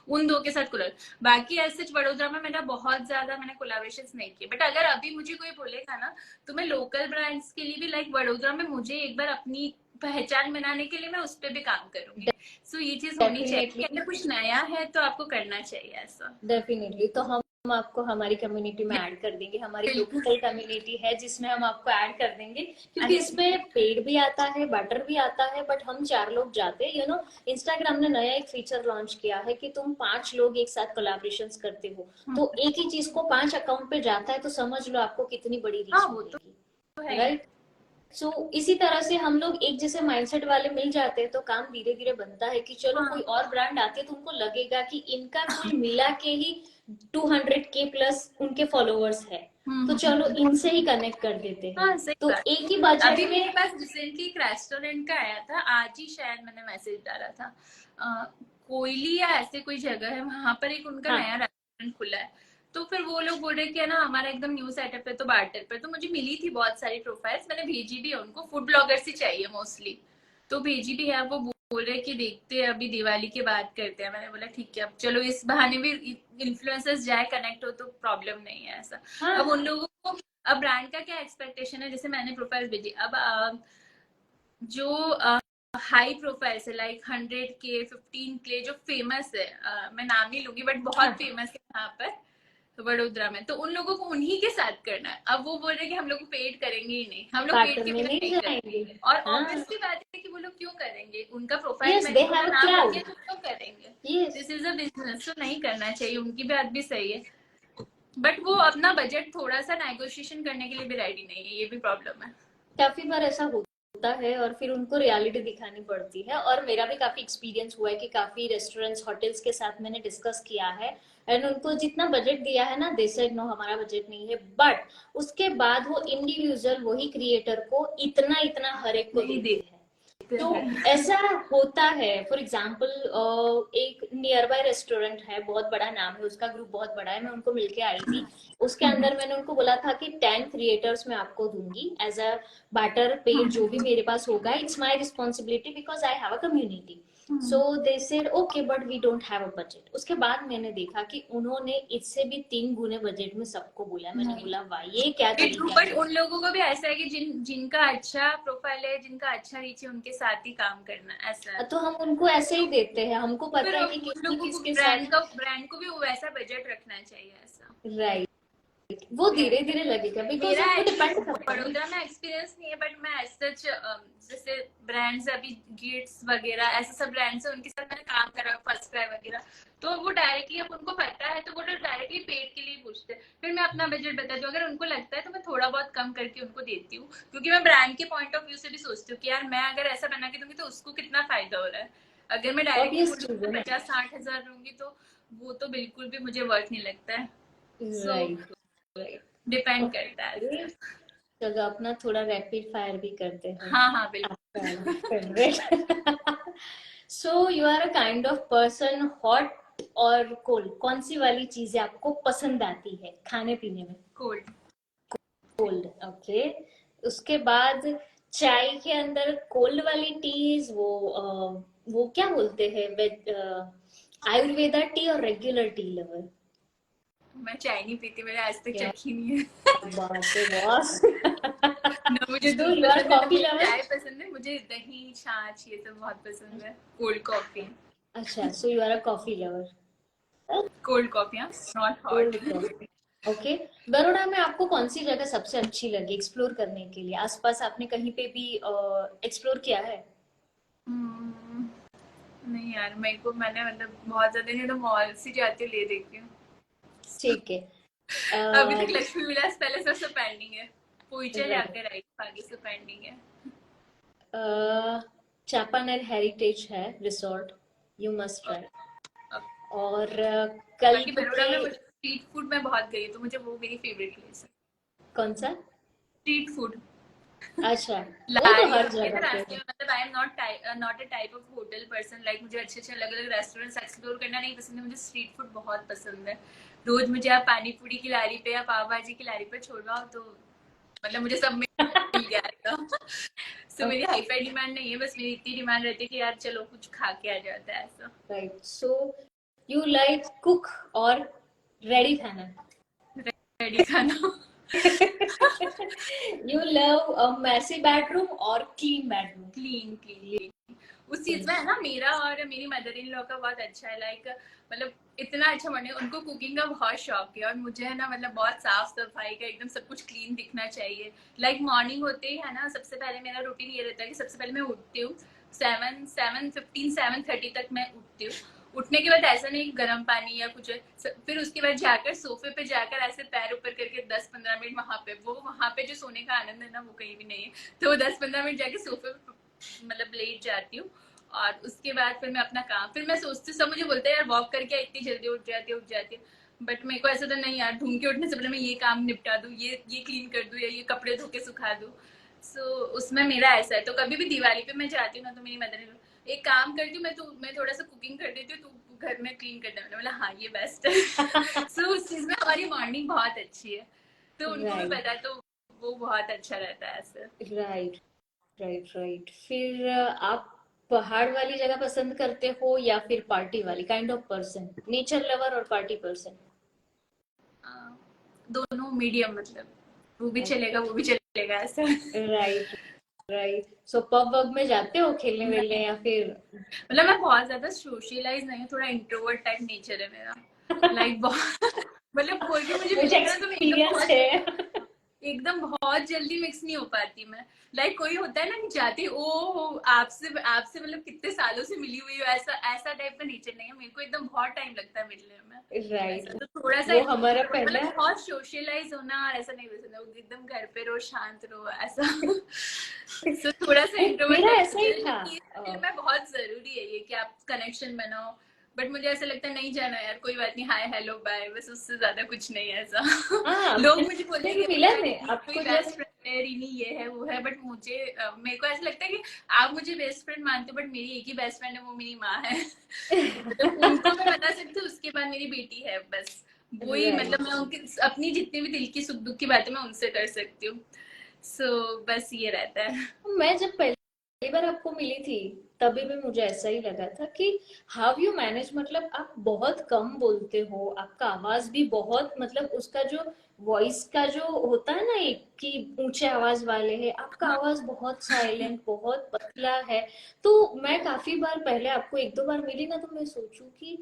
उन दो के साथ कोलर। बाकी ऐसे वडोदरा में मेरा बहुत ज्यादा मैंने कोलाबरेशन नहीं किए। बट अगर अभी मुझे कोई बोलेगा ना, तो मैं लोकल ब्रांड्स के लिए भी लाइक वडोदरा में मुझे एक बार अपनी पहचान बनाने के लिए मैं उस पर भी काम करूंगी। सो ये चीज होनी चाहिए कि डेफिनेटली, अगर कुछ नया है तो आपको करना चाहिए ऐसा। डेफिनेटली। तो हम आपको हमारी कम्युनिटी में ऐड कर देंगे, हमारी लोकल कम्युनिटी है जिसमें हम आपको ऐड कर देंगे, क्योंकि इसमें पेड भी आता है, बटर भी आता है, बट हम 4 लोग जाते हैं, यू नो। इंस्टाग्राम ने नया एक फीचर लॉन्च किया है कि तुम 5 लोग एक साथ कोलैबोरेशन करते हो, तो एक ही चीज को 5 अकाउंट पे जाता है, तो समझ लो आपको कितनी बड़ी हाँ, रीच वो तो मिलेगी, है ही। राइट। सो इसी तरह से हम लोग एक जैसे माइंडसेट वाले मिल जाते हैं, तो काम धीरे धीरे बनता है कि चलो कोई हाँ, और ब्रांड आते हैं तो उनको लगेगा कि इनका कुल मिला के ही 200K प्लस उनके फॉलोअर्स है, तो चलो हम्म। इनसे ही कनेक्ट कर देते हैं। हाँ, सही तो बात। एक ही अभी बजट मेरे में, पास रिसेंटली एक रेस्टोरेंट का आया था, आज ही शायद मैंने मैसेज डाला था। कोयली या ऐसे कोई जगह है, वहां पर एक उनका हाँ, नया रेस्टोरेंट खुला है। तो फिर वो लोग बोल रहे कि है ना हमारा एकदम न्यू सेटअप है, तो बार्टर पे तो मुझे मिली थी बहुत सारी प्रोफाइल्स, मैंने भेजी भी है उनको, फूड ब्लॉगर्स ही चाहिए मोस्टली, तो भेजी भी है। वो बोल रहे कि देखते हैं अभी दिवाली के बाद करते हैं। मैंने बोला ठीक है, अब चलो इस बहाने भी इन्फ्लुएंसर्स जाए, कनेक्ट हो, तो प्रॉब्लम नहीं है ऐसा। अब हाँ, उन लोगों को, अब ब्रांड का क्या एक्सपेक्टेशन है, जैसे मैंने प्रोफाइल भेजी, अब जो हाई प्रोफाइल है लाइक 100K 15K जो फेमस है, मैं नाम नहीं लूंगी बट बहुत हाँ, फेमस है यहाँ पर वडोदरा में, तो उन लोगों को उन्हीं के साथ करना है। अब वो बोल रहे हैं कि हम लोग पेड करेंगे ही नहीं, हम लोग पेड पार्टनर के में बिना नहीं नहीं जाएंगे। करेंगे। और हाँ, ऑब्वियसली बात है कि वो लोग क्यों करेंगे, उनका प्रोफाइल यस, में दे उनका हैव अ नाम क्राउड। लेके तो क्यों करेंगे। Yes, this is a business, तो नहीं करना चाहिए, उनकी बात भी सही है। बट वो अपना बजट थोड़ा सा नेगोशिएशन करने के लिए भी रेडी नहीं है, ये भी प्रॉब्लम है। काफी बार ऐसा होता है और फिर उनको रियलिटी दिखानी पड़ती है। और मेरा भी काफी एक्सपीरियंस हुआ है कि काफी रेस्टोरेंट्स होटल्स के साथ मैंने डिस्कस किया है, एंड उनको जितना बजट दिया है ना, दे सेड नो हमारा बजट नहीं है, बट उसके बाद वो इंडिविजुअल वही क्रिएटर को इतना इतना हर एक को नहीं देते हैं। देखते तो हैं। ऐसा होता है। फॉर एग्जाम्पल, एक नियर बाय रेस्टोरेंट है, बहुत बड़ा नाम है उसका, ग्रुप बहुत बड़ा है, मैं उनको मिलके आई थी। उसके अंदर मैंने उनको बोला था कि 10 क्रिएटर्स मैं आपको दूंगी एज अ बाटर पेड, जो भी मेरे पास होगा it's my responsibility because I have a community. So they said okay but we don't have a budget. उसके बाद मैंने देखा कि उन्होंने इससे भी 3 गुने बजट में सबको बोला। मैंने नहीं, बोला वाह, ये क्या ट्रू। तरीका बट है। उन लोगों को भी ऐसा है कि जिनका अच्छा प्रोफाइल है, जिनका अच्छा रीच है, उनके साथ ही काम करना, ऐसा है। तो हम उनको ऐसे ही देते हैं, हमको फिर पता है कि उन किसकी लोगों को किसके साथ। ब्रांड को भी वो वैसा बजट रखना चाहिए ऐसा। राइट। वो धीरे धीरे लगेगा, बिकॉज मेरा वो एक्चुअली डिपेंड करता है ना। वडोदरा में एक्सपीरियंस नहीं है, बट मैं एज सच जैसे ब्रांड्स अभी गिट्स वगैरह ऐसे सब ब्रांड्स है, उनके साथ मैंने काम करा, फर्स्ट क्राई वगैरह, तो वो डायरेक्टली, अब उनको पता है तो वो डायरेक्टली पेड के लिए पूछते हैं, फिर मैं अपना बजट बताती हूँ, अगर उनको लगता है तो मैं थोड़ा बहुत कम करके उनको देती हूँ, क्योंकि मैं ब्रांड के पॉइंट ऑफ व्यू से भी सोचती हूँ कि यार मैं अगर ऐसा बना के दूंगी तो उसको कितना फायदा हो रहा है, अगर मैं डायरेक्टली ऑब्वियस चीज बोलूँ है ना। 50-60 हजार लूंगी तो वो तो बिल्कुल भी मुझे वर्थ नहीं लगता है। सो राइट, राइट। डिपेंड करता ओके, है। चलो अपना थोड़ा रैपिड फायर भी करते हैं। हाँ हाँ बिल्कुल। आपका favourite. So you are a kind of person, hot और कोल्ड, कौन सी वाली चीजें आपको पसंद आती है खाने पीने में? कोल्ड। Cold, okay. उसके बाद चाय के अंदर कोल्ड वाली टीज, वो क्या बोलते हैं, आयुर्वेदा टी और रेगुलर टी लवर? मैं चाय नहीं पीती, मैंने आज तक क्या चखी नहीं है। बात है बॉस। ना मुझे तो दूध यू आर पसंद है ना कॉफी मुझे लवर? चाय पसंद है, मुझे दही छाछ ये सब बहुत पसंद है। Cold coffee. अच्छा, so you are a coffee lover. Cold coffee, हाँ, not hot. Cold coffee, okay. Baroda में आपको कौन सी जगह सबसे अच्छी लगी एक्सप्लोर करने के लिए? आसपास आपने कहीं पे भी एक्सप्लोर किया है? नहीं यार, मेरे को मैंने मतलब बहुत ज्यादा नहीं तो मॉल से जाती हूँ ले देखती हूँ। ठीक है। अभी तक लक्ष्मी विलास पैलेस सब पेंडिंग है, पोईचा राइट। जाकर आई, आगे से पेंडिंग है। चापानेर हेरिटेज है रिसोर्ट, यू मस्ट ट्राई। अब और बाकी कल्प बड़ौदा के, में मुझे स्ट्रीट फूड में बहुत गई, तो मुझे वो मेरी फेवरेट प्लेस है। कौन सा? स्ट्रीट फूड, अच्छा, वो तो लारियां हर ये ना जगह पे रास्ते है। में, मतलब I am not a type of hotel person, like मुझे अच्छे अच्छे अलग अलग रेस्टोरेंट्स एक्सप्लोर करना नहीं पसंद है, मुझे स्ट्रीट फूड बहुत पसंद है। रोज मुझे आप पानी पूरी की लारी पे या पाव भाजी की लारी पे छोड़वाओ तो मतलब मुझे सब मिल जाएगा। सो मेरी हाई फाई डिमांड नहीं है, बस मेरी इतनी डिमांड रहती है कि यार चलो कुछ खा के आ जाता है ऐसा। Right, so you like cook और रेडी खाना? रेडी खाना। You love a messy bedroom और क्लीन बेडरूम? क्लीन क्लीन, उस चीज में है ना, मेरा और मेरी मदर इन लॉ का बहुत अच्छा है, लाइक मतलब इतना अच्छा बने, उनको कुकिंग का बहुत शौक है, और मुझे है ना मतलब बहुत साफ सफाई का, एकदम सब कुछ क्लीन दिखना चाहिए। लाइक मॉर्निंग होते ही है ना, सबसे पहले मेरा रूटीन ये रहता है कि सबसे पहले मैं उठती हूँ 7:15 7:30 तक मैं उठती हूँ। उठने के बाद ऐसा नहीं गर्म पानी या कुछ, फिर उसके बाद जाकर सोफे पे जाकर ऐसे पैर ऊपर करके 10-15 मिनट वहां पे जो सोने का आनंद है ना वो कहीं भी नहीं है। तो 10-15 मिनट जाके सोफे पे मतलब लेट जाती हूँ, और उसके बाद फिर मैं अपना काम, फिर मैं सोचती हूँ, सब मुझे बोलते हैं यार वॉक करके इतनी जल्दी उठ जाती है, बट मेरे को ऐसा तो नहीं यार, ढूंढ के उठने से पहले मैं ये काम निपटा दूँ, ये क्लीन कर दूँ या ये कपड़े धो के सुखा दूँ। सो उसमें मेरा ऐसा है, तो कभी भी दिवाली पे मैं जाती हूँ ना, तो मेरी मदर एक काम करती हूँ, मैं थोड़ा सा कुकिंग कर देती हूँ, तू घर में क्लीन कर देना, मतलब हाँ ये बेस्ट है। सो उस चीज में हमारी बॉन्डिंग बहुत अच्छी है, तो उनको भी राइट, पता है, तो वो बहुत अच्छा रहता है ऐसे। Right, right, right. फिर आप पहाड़ वाली जगह पसंद करते हो या फिर पार्टी वाली kind of person, nature lover और पार्टी पर्सन? दोनों मीडियम, मतलब वो भी चलेगा वो भी चलेगा ऐसा। Right, right. सो पब वब में जाते हो खेलने वेलने या फिर? मतलब मैं बहुत ज्यादा सोशलाइज नहीं हूँ, थोड़ा इंट्रोवर्ट टाइप नेचर है मेरा, लाइक बहुत मतलब कोई भी मुझे मुझे मिलेगा ना तो मैं एकदम एक्सपीरियंस बहुत है। बहुत जल्दी मिक्स नहीं हो पाती मैं। लाइक कोई होता है ना कि जाती ओ आपसे आपसे मतलब कितने सालों से मिली हुई हो, ऐसा ऐसा टाइप का नेचर नहीं है मेरे को, एकदम बहुत टाइम लगता है मिलने में। राइट, ऐसा तो थोड़ा सा वो हमारा पहला। मतलब बहुत सोशलाइज होना और ऐसा नहीं पसंद है, वो एकदम घर पे रहो शांत रहो ऐसा। सो थोड़ा सा इंट्रोवर्ट मेरा टाइप ऐसा ही है, था। लेकिन ये में बहुत जरूरी है ये कि आप कनेक्शन बनाओ, बट मुझे ऐसा लगता है नहीं जाना यार, कोई बात नहीं, हाय हेलो बाय, बस उससे ज्यादा कुछ नहीं है ऐसा। हाँ, लोग मुझे बोलते मैंने हैं भी कि मिला यार है कोई आपको जब। बेस्ट फ्रेंड है रीनी, ये है वो है, बट मुझे मेरे को ऐसा लगता है कि आप मुझे बेस्ट फ्रेंड मानते हो, बट मेरी एक ही बेस्ट फ्रेंड है, वो मेरी माँ है। मतलब उनको मैं बता सकती हूँ, उसके बाद मेरी बेटी है बस, वही मतलब राइट। मैं उनकी अपनी जितनी भी दिल की सुख दुख की बातें मैं उनसे कर सकती हूँ। सो बस ये रहता है। मैं जब पहली बार आपको मिली थी तभी भी मुझे ऐसा ही लगा था कि हाउ यू मैनेज, मतलब आप बहुत कम बोलते हो, आपका आवाज भी बहुत, मतलब उसका जो वॉइस का जो होता है ना एक कि ऊंचे आवाज वाले है, आपका हाँ आवाज बहुत साइलेंट बहुत पतला है। तो मैं काफी बार पहले आपको एक दो बार मिली ना, तो मैं सोचू कि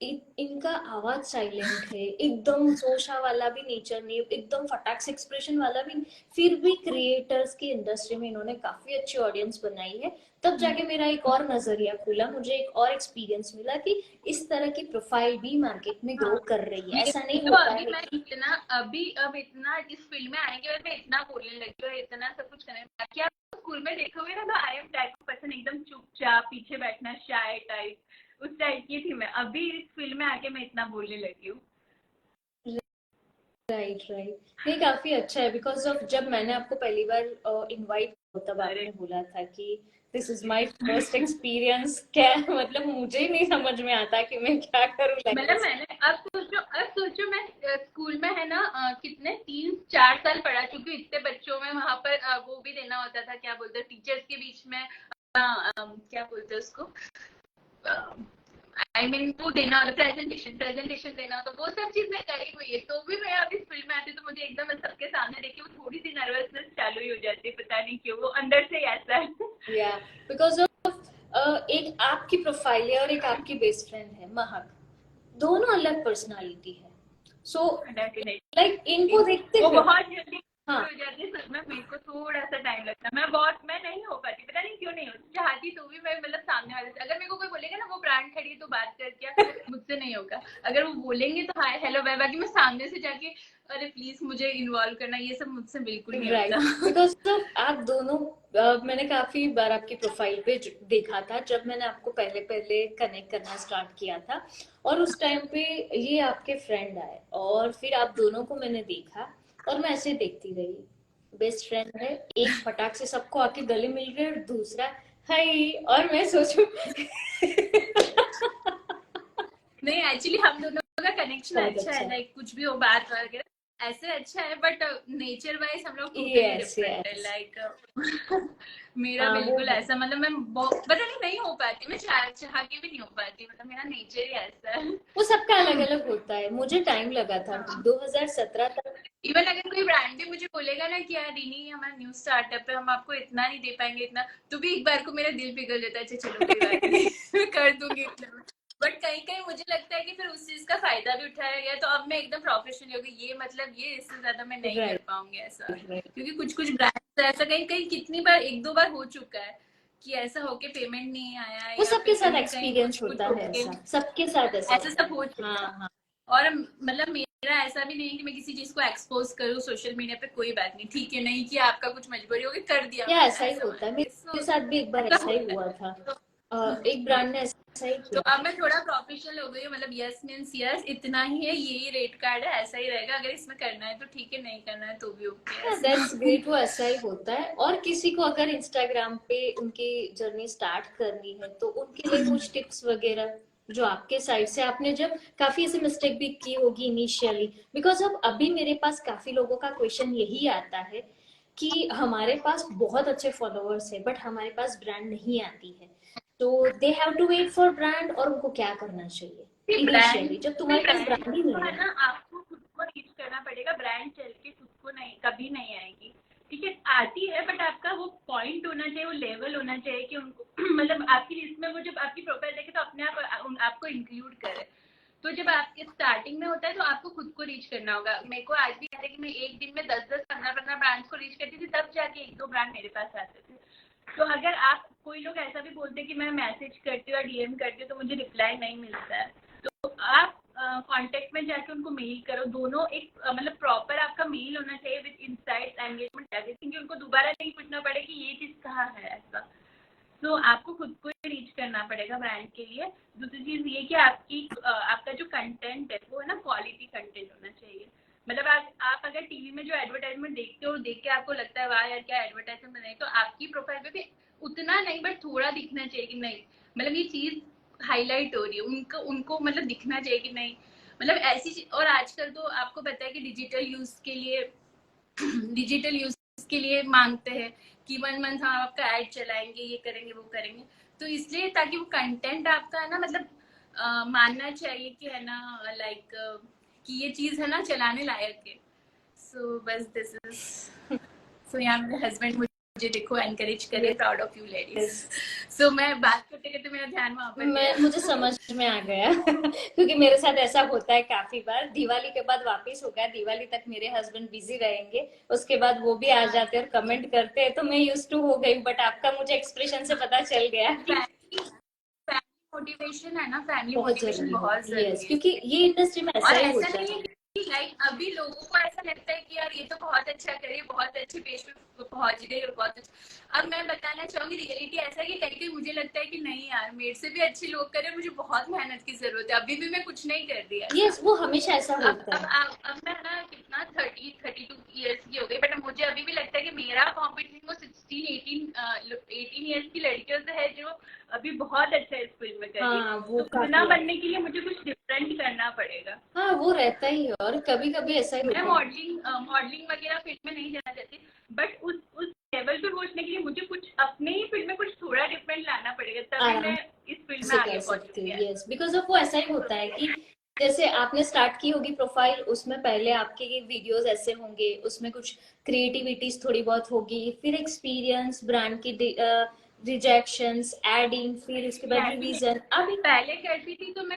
इनका आवाज साइलेंट है, एकदम जोशा वाला भी नेचर नहीं, एकदम फटाक से एक्सप्रेशन वाला भी नहीं। फिर भी क्रिएटर्स की इंडस्ट्री में इन्होंने काफी अच्छी ऑडियंस बनाई है। तब जाके मेरा एक और नजरिया खुला, मुझे एक और एक्सपीरियंस मिला कि इस तरह की प्रोफाइल भी मार्केट में ग्रो हाँ, कर रही है। ये ऐसा नहीं तो होता अभी है मैं कि इतना अभी अब इतना इस फील्ड में आने के बाद मैं इतना बोलने लगी हूँ, इतना सब कुछ करने लगी। बाकी आप स्कूल में देखोगे ना तो आई एम टाइप पर्सन, एकदम चुपचाप पीछे बैठना, शाय टाइप, उस टाइप की थी मैं। अभी इस फील्ड में आके मैं इतना बोलने लगी हूँ। राइट राइट, नहीं काफी अच्छा है। बिकॉज ऑफ जब मैंने आपको पहली बार इनवाइट तब अरे आपने बोला था कि this is my first experience. क्या मतलब मुझे ही नहीं समझ में आता कि मैं क्या करूँ मतलब लैंग्वेज। मैंने अब सोचो मैं स्कूल में है ना कितने 3-4 साल पढ़ा चुकी हूँ इतने बच्चों में। वहां पर वो भी देना होता था, क्या बोलते हैं टीचर्स के बीच में, क्या बोलते हैं उसको, आई मीन वो देना होता, प्रेजेंटेशन देना होता, वो सब चीज मैं करी हुई है। तो भी मैं अभी फील्ड में आती तो मुझे एकदम सबके सामने देखी वो थोड़ी सी नर्वसनेस चालू ही हो जाती है, पता नहीं क्यों, वो अंदर से ही ऐसा है। या बिकॉज ऑफ एक आपकी प्रोफाइल है और एक आपकी बेस्ट फ्रेंड है महक, दोनों अलग पर्सनालिटी है। सो डेफिनेटली लाइक इनको देखते वो हुए, बहुत जल्दी हाँ हो जाती है सब में। मेरे को थोड़ा सा टाइम लगता है, मैं नहीं हो पाती, पता नहीं क्यों नहीं होती। चाहती तो भी मैं, मतलब सामने वाले से अगर मेरे को कोई बोलेगा ना वो ब्रांड खड़ी है तो बात कर, क्या मुझसे नहीं होगा। अगर वो बोलेंगे तो हाय हेलो बाय, बाकी मैं सामने से जाके अरे प्लीज मुझे इन्वॉल्व करना, ये सब मुझसे बिल्कुल नहीं राइट। होता। बिकॉज ऑफ आप दोनों मैंने काफी बार आपकी प्रोफाइल पे देखा था जब मैंने आपको पहले पहले कनेक्ट करना स्टार्ट किया था। और उस टाइम पे ये आपके फ्रेंड आए और फिर आप दोनों को मैंने देखा और मैं ऐसे देखती रही। बेस्ट फ्रेंड है, एक फटाक से सबको आके गले मिल गए और दूसरा हाय, और मैं सोचू नहीं एक्चुअली हम दोनों का कनेक्शन बहुत अच्छा अच्छा है, है। लाइक कुछ भी हो बात वगैरह ऐसे अच्छा है, बट नेचर वाइज हम लोग टोटली यस डिफरेंट है, यस, लाइक मेरा हाँ वो बिल्कुल है। ऐसा, मतलब मैं पता नहीं हो पाती, मैं चाह के भी नहीं हो पाती, मतलब मेरा नेचर ही ऐसा है। वो सबका अलग अलग होता है, मुझे टाइम लगा था हाँ, 2017 तक। इवन अगर कोई ब्रांड भी मुझे बोलेगा ना कि यार रीनी हमारा न्यू स्टार्टअप है, हम आपको इतना नहीं दे पाएंगे इतना, तो भी एक बार को मेरा दिल पिघल जाता है, अच्छा चलो कोई बात नहीं मैं कर दूंगी इतना। बट कहीं कहीं मुझे लगता है कि फिर उस चीज का फायदा भी उठाया गया, तो अब मैं एकदम प्रोफेशनल हो गई, ये मतलब ये इससे ज्यादा मैं नहीं कर राइट पाऊंगी ऐसा। राइट, क्योंकि कुछ कुछ ब्रांड ऐसा कहीं कहीं कितनी बार, एक दो बार हो चुका है कि ऐसा होके पेमेंट नहीं आया, वो या सबके फिर साथ कहीं कहीं एक्सपीरियंस कुछ होता कुछ है, होके ऐसा सबके साथ ऐसा ऐसा होता सब है। हो हाँ चुका है। हाँ, और मतलब मेरा ऐसा भी नहीं है कि मैं किसी चीज को एक्सपोज करूँ सोशल मीडिया पे, कोई बात नहीं, ठीक है, नहीं कि आपका कुछ मजबूरी होगी कर दिया या मैंने, ऐसा ही ऐसा होता है, मान के मेरे साथ भी एक बार ऐसा ऐसा ही होता हुआ है। था। तो, एक ब्रांड ने ऐसा ही तो किया अब मैं थोड़ा प्रोफेशनल हो गई हूँ, मतलब यस मीन्स यस, इतना ही है, यही रेट कार्ड है, ऐसा ही रहेगा, अगर इसमें करना है तो ठीक है, नहीं करना है तो भी ओके है। ऐसा। दैट्स ग्रेट, वो ऐसा ही होता है। और किसी को अगर इंस्टाग्राम पे उनकी जर्नी स्टार्ट करनी है तो उनके लिए कुछ टिप्स वगैरह जो आपके साइड से, आपने जब काफी ऐसे मिस्टेक भी की होगी इनिशियली। बिकॉज अब अभी मेरे पास काफी लोगों का क्वेश्चन यही आता है कि हमारे पास बहुत अच्छे फॉलोअर्स है बट हमारे पास ब्रांड नहीं आती है, तो they have to wait for brand, और उनको क्या करना चाहिए ब्रांड इनिशियली जब तुम्हारे पास ब्रांड ब्रांड ही नहीं तो है है। ना, आपको खुद को रीच करना पड़ेगा, ब्रांड चल के खुद को नहीं, कभी नहीं आएगी। ठीक है, आती है बट आपका वो पॉइंट होना चाहिए, वो लेवल होना चाहिए कि उनको मतलब आपकी लिस्ट में वो जब आपकी प्रोफाइल देखे तो अपने आप आपको इंक्लूड करे। तो जब आपके स्टार्टिंग में होता है तो आपको खुद को रीच करना होगा। मेरे को आज भी याद है कि मैं एक दिन में 10-10, 15-15 ब्रांड्स को रीच करती थी, तब जाके एक दो ब्रांड मेरे पास आते थे। तो अगर आप, कोई लोग ऐसा भी बोलते हैं कि मैं मैसेज करती हूँ या डीएम करती हूँ तो मुझे रिप्लाई नहीं मिलता है, तो आप कांटेक्ट में जाके उनको मेल करो। दोनों एक मतलब प्रॉपर आपका मेल होना चाहिए विद इनसाइट्स, एंगेजमेंट, एवरीथिंग, कि उनको दोबारा नहीं पूछना पड़े कि ये चीज़ कहाँ है ऐसा। तो आपको खुद को ही रीच करना पड़ेगा ब्रांड के लिए। दूसरी चीज़ ये कि आपका जो कंटेंट है वो है ना क्वालिटी कंटेंट होना चाहिए। मतलब आप अगर टीवी में जो एडवर्टाइजमेंट देखते हो, देख के आपको लगता है वाह यार क्या एडवर्टाइजमेंट बनाई, तो आपकी प्रोफाइल पे भी उतना नहीं बट थोड़ा दिखना चाहिए कि नहीं, मतलब ये चीज़ हाईलाइट हो रही है, उनको उनको मतलब दिखना चाहिए कि नहीं, मतलब ऐसी। और आजकल तो आपको पता है कि डिजिटल यूज के लिए मांगते हैं कि 1 मंथ हम आपका ऐड चलाएंगे, ये करेंगे वो करेंगे। तो इसलिए ताकि वो कंटेंट आपका है ना, मतलब मानना चाहिए कि है ना, लाइक कि ये चीज है ना चलाने लायक है। सो बस दिस इज, सो यहाँ मेरे हस्बैंड मुझे देखो एनकरेज करे, proud of you ladies. Yes. सो मैं बात करते करते मेरा ध्यान वहां पर गया। मुझे समझ में आ गया क्योंकि मेरे साथ ऐसा होता है काफी बार। दिवाली के बाद वापस हो गया, दिवाली तक मेरे हस्बैंड बिजी रहेंगे, उसके बाद वो भी आ जाते हैं और कमेंट करते हैं, तो मैं यूज टू हो गई। बट आपका मुझे एक्सप्रेशन से पता चल गया कि मोटिवेशन है ना, फैमिली बहुत मोटिवेशन जरूरी बहुत है। यस, जरूरी है। क्योंकि ये इंडस्ट्री में ऐसा और ही ऐसा होता नहीं है। है कि लाइक अभी लोगों को ऐसा लगता है कि यार ये तो बहुत अच्छा करे, बहुत अच्छे पेज पे पहुंच गई और बहुत अच्छा। अब मैं बताना चाहूंगी रियलिटी ऐसा है कि कहीं कहीं मुझे लगता है कि नहीं यार, मेरे से भी अच्छे लोग करें, मुझे बहुत मेहनत की जरूरत है, अभी भी मैं कुछ नहीं कर रही ऐसा। यस, वो हमेशा ऐसा होता है। अब मैं ना कितना 32 ईयर्स की हो गई, बट मुझे अभी भी लगता है कि मेरा कॉम्पिटिशन वो 18 ईयर्स की लड़कियों से है जो अभी बहुत अच्छा इस फील्ड में कर रही है। हाँ, वो तो बिना बनने के लिए मुझे कुछ डिफरेंट करना पड़ेगा। हाँ, वो रहता ही है। और कभी कभी ऐसा ही मैं होता है। मॉडलिंग वगैरह फील्ड में नहीं जाना चाहती, बट उस लेवल पे पहुंचने के लिए मुझे कुछ अपने ही फील्ड में कुछ थोड़ा डिफरेंट लाना पड़ेगा, तभी आराम मैं इस फील्ड में से आगे कर सकते पहुंचूंगी। हो। यस, बिकॉज ऑफ वो ऐसा ही होता है कि जैसे आपने स्टार्ट की होगी प्रोफाइल, उसमें पहले आपके वीडियोस ऐसे होंगे, उसमें कुछ क्रिएटिविटीज थोड़ी बहुत होगी, फिर एक्सपीरियंस, ब्रांड की रिजेक्शंस, एडिंग, फिर उसके बाद रिवीजन। अब पहले करती थी तो मैं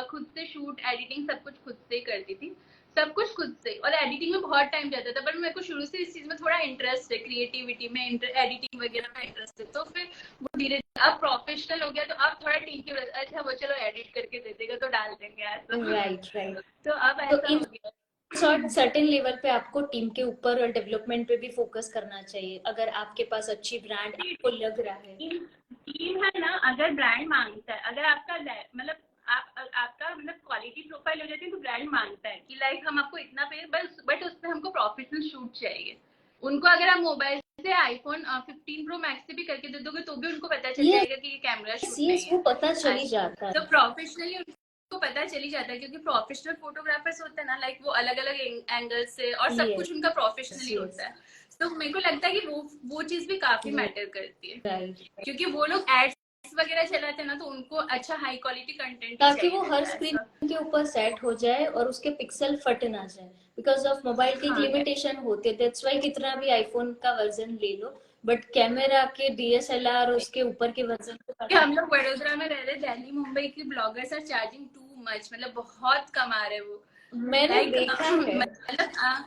खुद से शूट, एडिटिंग सब कुछ खुद से ही करती थी, सब कुछ खुद से, और एडिटिंग में बहुत टाइम जाता था। पर मेरे को शुरू से इस चीज में थोड़ा इंटरेस्ट है, क्रिएटिविटी में, एडिटिंग वगैरह में इंटरेस्ट है, तो फिर वो धीरे अब प्रोफेशनल हो गया, तो अब थोड़ा टीम की वजह, अच्छा वो चलो एडिट करके दे देगा तो डाल देंगे ऐसा। Right right. तो अब तो ऐसा इन हो गया। सर्टेन लेवल पे आपको टीम के ऊपर और डेवलपमेंट पे भी फोकस करना चाहिए, अगर आपके पास अच्छी ब्रांड आपको लग रहा है। टीम है ना, अगर ब्रांड मांगता है, अगर आपका मतलब आपका मतलब क्वालिटी प्रोफाइल हो जाती है, तो ब्रांड मांगता है कि लाइक हम आपको इतना पे, बट उसमें हमको प्रोफेशनल शूट चाहिए। उनको अगर आप मोबाइल से आईफोन 15 प्रो मैक्स से भी करके दे दोगे तो भी उनको पता चल यस जाएगा कि ये कैमरा शूट यस, नहीं वो है। पता चली जाता तो है। प्रोफेशनली उनको पता चली जाता है, क्योंकि प्रोफेशनल फोटोग्राफर्स होते हैं ना, लाइक वो अलग अलग एंगल से और सब यस कुछ उनका प्रोफेशनली यस, होता है। तो मेरे को लगता है कि वो चीज भी काफी मैटर करती है, राइट। क्योंकि वो लोग एड्स वगैरह चलाते हैं ना, तो उनको अच्छा हाई क्वालिटी कंटेंट ही ताकि चाहिए वो हर रहता है स्क्रीन ऐसा। के ऊपर सेट हो जाए और उसके पिक्सल फट ना जाए। बिकॉज ऑफ मोबाइल की एक हाँ, लिमिटेशन होती है, दैट्स वाई कितना भी आईफोन का वर्जन ले लो, बट कैमरा के डीएसएलआर उसके ऊपर के वर्जन कि हम लोग वडोदरा में रह रहे, दिल्ली मुंबई की bloggers are charging too much, मतलब बहुत कमा रहे वो। मैंने लाइक देखा है।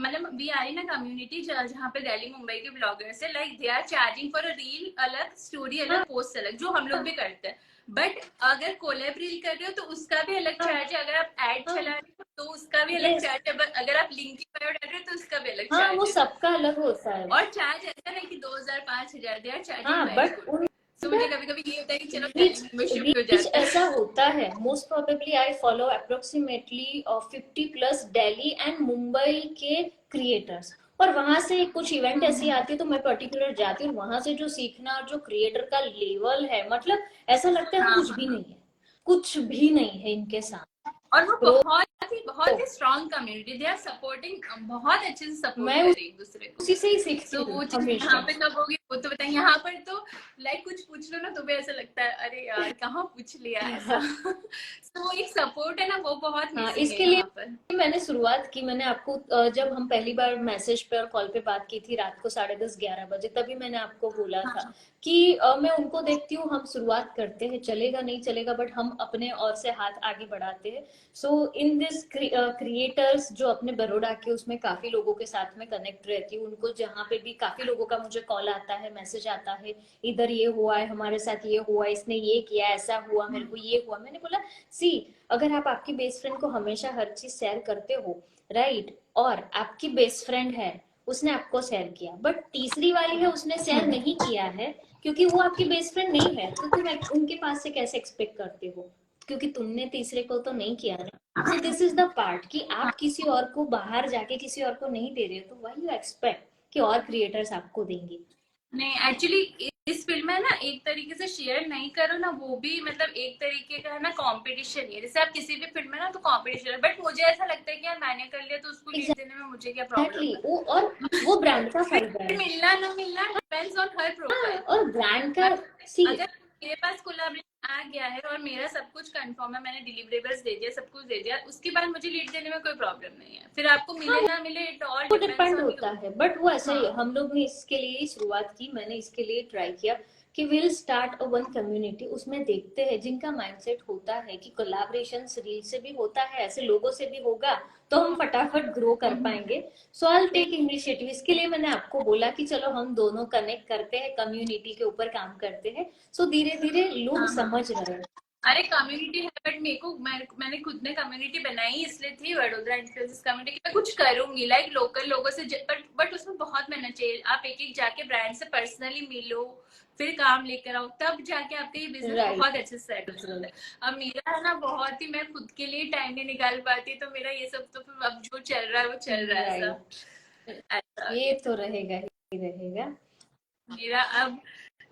मतलब we are in a community जहाँ पे दिल्ली मुंबई के ब्लॉगर्स है, like they are charging for a reel अलग, स्टोरी अलग, हाँ, पोस्ट अलग, जो हम लोग भी करते हैं। बट अगर कोलैब रील कर रहे हो तो उसका भी अलग हाँ, चार्ज है, अगर आप एड हाँ, चला रहे हो तो उसका भी अलग यस, चार्ज है, अगर आप लिंक की बायो डाल रहे हो तो उसका भी अलग हाँ, वो चार्ज है। सबका अलग होता है। और चार्ज ऐसा नहीं कि 2000 5000, दे आर चार्जिंग हाँ, वेरी बट गुड। तो मुझे कभी कभी ये होता है कि चलो रीच दिल्ली मुंबई शिफ्ट हो रीच जाता ऐसा है। होता है। Most probably I follow approximately 50+ Delhi and Mumbai के क्रिएटर्स, और वहां से कुछ इवेंट ऐसी आती है तो मैं पर्टिकुलर जाती हूँ। वहां से जो सीखना और जो क्रिएटर का लेवल है, मतलब ऐसा लगता है हम हाँ, कुछ भी नहीं है, कुछ भी नहीं है इनके साथ। और वो ग्रो, बहुत ही strong community, they are supporting, बहुत अच्छे से सपोर्ट मैं कर रहे हैं एक दूसरे को। उसी से ही सीखती तो हूँ वो चीज यहाँ हमेशा। पे कब होगी वो तो बताएं, यहाँ पर तो लाइक कुछ पूछ लो ना तो भी ऐसा लगता है अरे यार कहाँ पूछ लिया ऐसा। तो वो एक सपोर्ट है ना, वो बहुत हाँ, मिसिंग है इसके लिए यहाँ पर। मैंने शुरुआत की। मैंने आपको जब हम पहली बार मैसेज पे और कॉल पे बात की थी रात को 10:30-11 बजे, तभी मैंने आपको बोला था हाँ, कि मैं उनको देखती हूँ, हम शुरुआत करते हैं, चलेगा नहीं चलेगा बट हम अपने और से हाथ आगे बढ़ाते हैं। सो इन दिस क्रिएटर्स जो अपने बड़ौदा के, उसमें काफी लोगों के साथ में कनेक्ट रहती हूँ। उनको जहाँ पे भी काफी लोगों का मुझे कॉल आता है, मैसेज आता है, इधर ये हुआ है, हमारे साथ ये हुआ, इसने ये किया, ऐसा हुआ, मेरे को ये हुआ। मैंने बोला सी, अगर आप आपकी बेस्ट फ्रेंड को हमेशा हर चीज शेयर करते हो, राइट, और आपकी बेस्ट फ्रेंड है, उसने आपको शेयर किया, बट तीसरी वाली है उसने शेयर नहीं किया है, क्योंकि वो आपकी बेस्ट फ्रेंड नहीं है, तो तुम उनके पास से कैसे एक्सपेक्ट करते हो, क्योंकि तुमने तीसरे को तो नहीं किया ना। सो दिस इज द पार्ट कि आप किसी और को बाहर जाके किसी और को नहीं दे रहे हो, तो व्हाई यू एक्सपेक्ट कि और क्रिएटर्स आपको देंगे। नहीं एक्चुअली इस फील्ड में ना एक तरीके से शेयर नहीं करो ना, वो भी मतलब एक तरीके का है ना कंपटीशन ही है। जैसे आप किसी भी फील्ड में ना तो कंपटीशन है, बट मुझे ऐसा लगता है कि यार मैंने कर लिया तो उसको लीड देने में मुझे क्या प्रॉब्लम एग्जैक्टली, है। वो और वो ब्रांड का फायदा फिर है। मिलना ना मिलना डिपेंड्स ऑन हर हाँ, प्रोफाइल। और ब्रांड का सी, अगर मेरे पास कोलैबोरेशन आ गया है और मेरा सब कुछ कंफर्म है, मैंने डिलीवरेबल्स दे दिया, सब कुछ दे दिया, उसके बाद मुझे लीड देने में कोई प्रॉब्लम नहीं है। फिर आपको हाँ, मिले ना मिले, इट ऑल वो डिपेंड्स डिपेंड ऑन होता यू। है, बट वो ऐसा ही है। हाँ हम लोग ने इसके लिए ही शुरुआत की, मैंने इसके लिए ट्राई किया कि will start a one community. उसमें देखते हैं जिनका माइंडसेट होता है कि कोलैबोरेशन रील से भी होता है, ऐसे लोगों से भी होगा, तो हम फटाफट ग्रो कर पाएंगे। सो आई टेक इनिशिएटिव। इसके लिए मैंने आपको बोला कि चलो हम दोनों कनेक्ट करते हैं, कम्युनिटी के ऊपर काम करते हैं। सो धीरे धीरे लोग हाँ हाँ। समझ रहे हैं। अरे कम्युनिटी है, बट मेरे को मैंने खुद ने कम्युनिटी बनाई इसलिए थी, वडोदरा इन्फ्लुएंसर्स कम्युनिटी, मैं कुछ करूंगी लाइक लोकल लोगों से, बट उसमें बहुत मेहनत चाहिए। आप एक एक जाके ब्रांड से पर्सनली मिलो, फिर काम लेकर आओ, तब जाके आपका ये बिजनेस राइट। बहुत अच्छे से सेट हो जाता है। अब मेरा है ना, बहुत ही, मैं खुद के लिए टाइम नहीं निकाल पाती, तो मेरा ये सब तो फिर अब जो चल रहा है वो चल रहा है, ऐसा राइट, ऐसा ये तो रहेगा ही रहेगा। मेरा। अब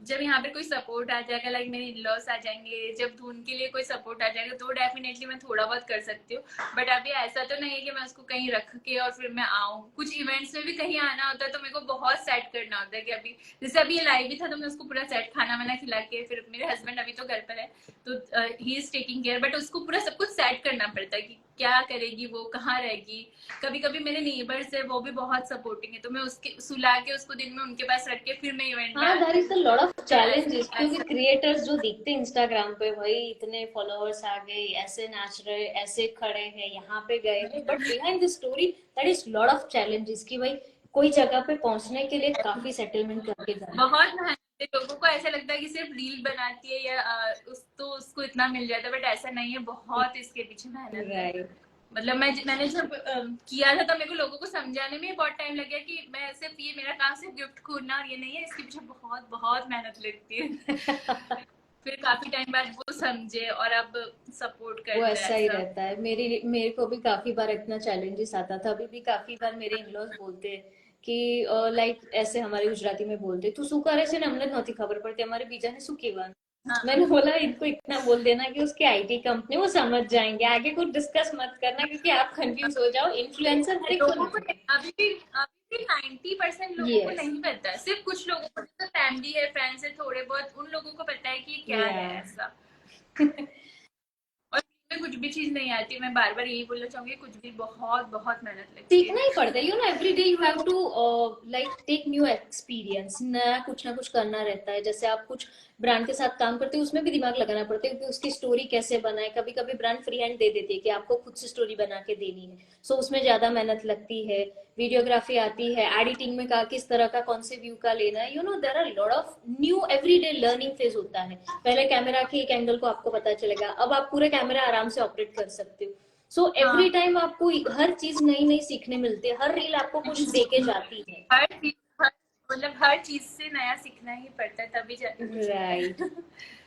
जब यहाँ पे कोई सपोर्ट आ जाएगा, लाइक मेरे इन-लॉस आ जाएंगे, जब उनके लिए कोई सपोर्ट आ जाएगा, तो डेफिनेटली मैं थोड़ा बहुत कर सकती हूँ। बट अभी ऐसा तो नहीं है कि मैं उसको कहीं रख के और फिर मैं आऊँ। कुछ इवेंट्स में भी कहीं आना होता है तो मेरे को बहुत सेट करना होता है कि अभी जैसे अभी ये लाइव भी था, तो मैं उसको पूरा सेट खाना वाना खिला के, फिर मेरे हस्बैंड अभी तो घर पर है, तो he is taking care, but उसको पूरा सब कुछ सेट करना पड़ता है कि क्या करेगी वो, कहाँ रहेगी। कभी कभी मेरे नेबर्स है, वो भी बहुत सपोर्टिंग है, तो मैं उसके सुला के उसको दिन में उनके पास रख के फिर मैं इवेंट में हाँ, देयर आती इज हूँ। अ लॉट ऑफ तो ऐसा चैलेंजेस, क्योंकि ऐसा क्रिएटर्स जो दिखते हैं इंस्टाग्राम पे, भाई इतने फॉलोअर्स आ गए, ऐसे नाच रहे, ऐसे खड़े हैं, यहाँ पे गए हैं, but behind the story that is lot of challenges कि भाई कोई जगह पे पहुंचने के लिए काफी सेटलमेंट करके जाना बहुत मेहनत है। लोगों को ऐसा लगता है कि सिर्फ रील बनाती है या तो उसको इतना मिल जाता है, बट ऐसा नहीं है, बहुत इसके पीछे है। मेहनत है। राइट। मतलब मैंने जब किया था, तब मेरे को लोगों को समझाने में बहुत टाइम लग गया कि मैं सिर्फ ये, मेरा काम सिर्फ गिफ्ट खोलना और ये नहीं है, इसके पीछे बहुत बहुत मेहनत लगती है। फिर काफी टाइम बाद वो समझे और अब सपोर्ट वो करते हैं ऐसा ही ऐसा। रहता है। मेरे को भी काफी बार इतना चैलेंजेस आता था। अभी भी काफी बार मेरे इनलॉज बोलते हैं कि लाइक ऐसे हमारे गुजराती में बोलते, तू શું કરે છે ને અમને જ નથી ખબર પડતી, અમારે બીજાને શું કહેવાનું। हाँ मैंने बोला इनको इतना बोल देना कि उसकी आईटी कंपनी, वो समझ जाएंगे, आगे कुछ डिस्कस मत करना क्योंकि आप कंफ्यूज हो जाओ। इन्फ्लुएंसर हर एक को लोगों को नहीं। अभी भी 90% लोगों को यस। नहीं पता है, सिर्फ कुछ लोगों को, जैसे फैमिली है, फ्रेंड्स है, थोड़े बहुत उन लोगों को पता है कि क्या या है ऐसा। और मुझे कुछ भी चीज नहीं आती, मैं बार बार यही बोलना चाहूंगी, कुछ भी बहुत बहुत मेहनत लगती सीखना ही है। पड़ता है, you know every day you have to like take new experience. नया कुछ ना कुछ करना रहता है। जैसे आप कुछ ब्रांड के साथ काम करते हो, उसमें भी दिमाग लगाना पड़ता है कि उसकी स्टोरी कैसे बनाए। कभी कभी ब्रांड फ्री हैंड दे देती है कि आपको खुद से स्टोरी बना के देनी है, सो उसमें ज्यादा मेहनत लगती है। वीडियोग्राफी आती है, एडिटिंग में का किस तरह का कौन से व्यू का लेना है, you know there are lot of new every day learning phase होता है। पहले कैमरा के एक एंगल को आपको पता चलेगा, अब आप पूरे कैमरा आराम से ऑपरेट कर सकते हो। सो एवरी हाँ, टाइम आपको हर चीज नई नई सीखने मिलती है, हर रील आपको कुछ दे के जाती है। हर चीज मतलब हर चीज से नया सीखना ही पड़ता है, तभी जाके कुछ होता राइट। है।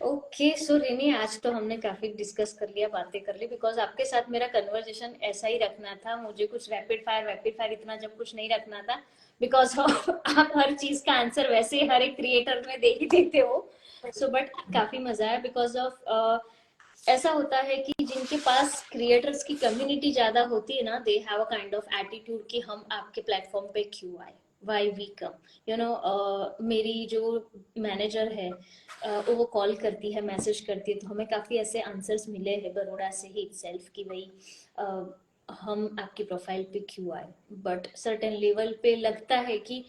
ओके, सो रेनी, आज तो हमने काफी डिस्कस कर लिया, बातें कर ली, बिकॉज आपके साथ मेरा कन्वर्सेशन ऐसा ही रखना था। मुझे कुछ रैपिड फायर इतना जब कुछ नहीं रखना था, बिकॉज आप हर चीज का आंसर वैसे हर एक क्रिएटर में दे ही देते हो। सो बट काफी मजा आया बिकॉज ऑफ ऐसा होता है कि जिनके पास क्रिएटर्स की कम्युनिटी ज्यादा होती है ना, they have a kind of attitude कि हम आपके प्लेटफॉर्म पे क्यों आए, why we come. You know, मेरी जो मैनेजर है, वो कॉल करती है, मैसेज करती है, तो हमें काफी ऐसे आंसर्स मिले हैं बड़ोड़ा से ही इटसेल्फ कि भाई हम आपकी प्रोफाइल पे क्यों आए। बट सर्टेन लेवल पे लगता है कि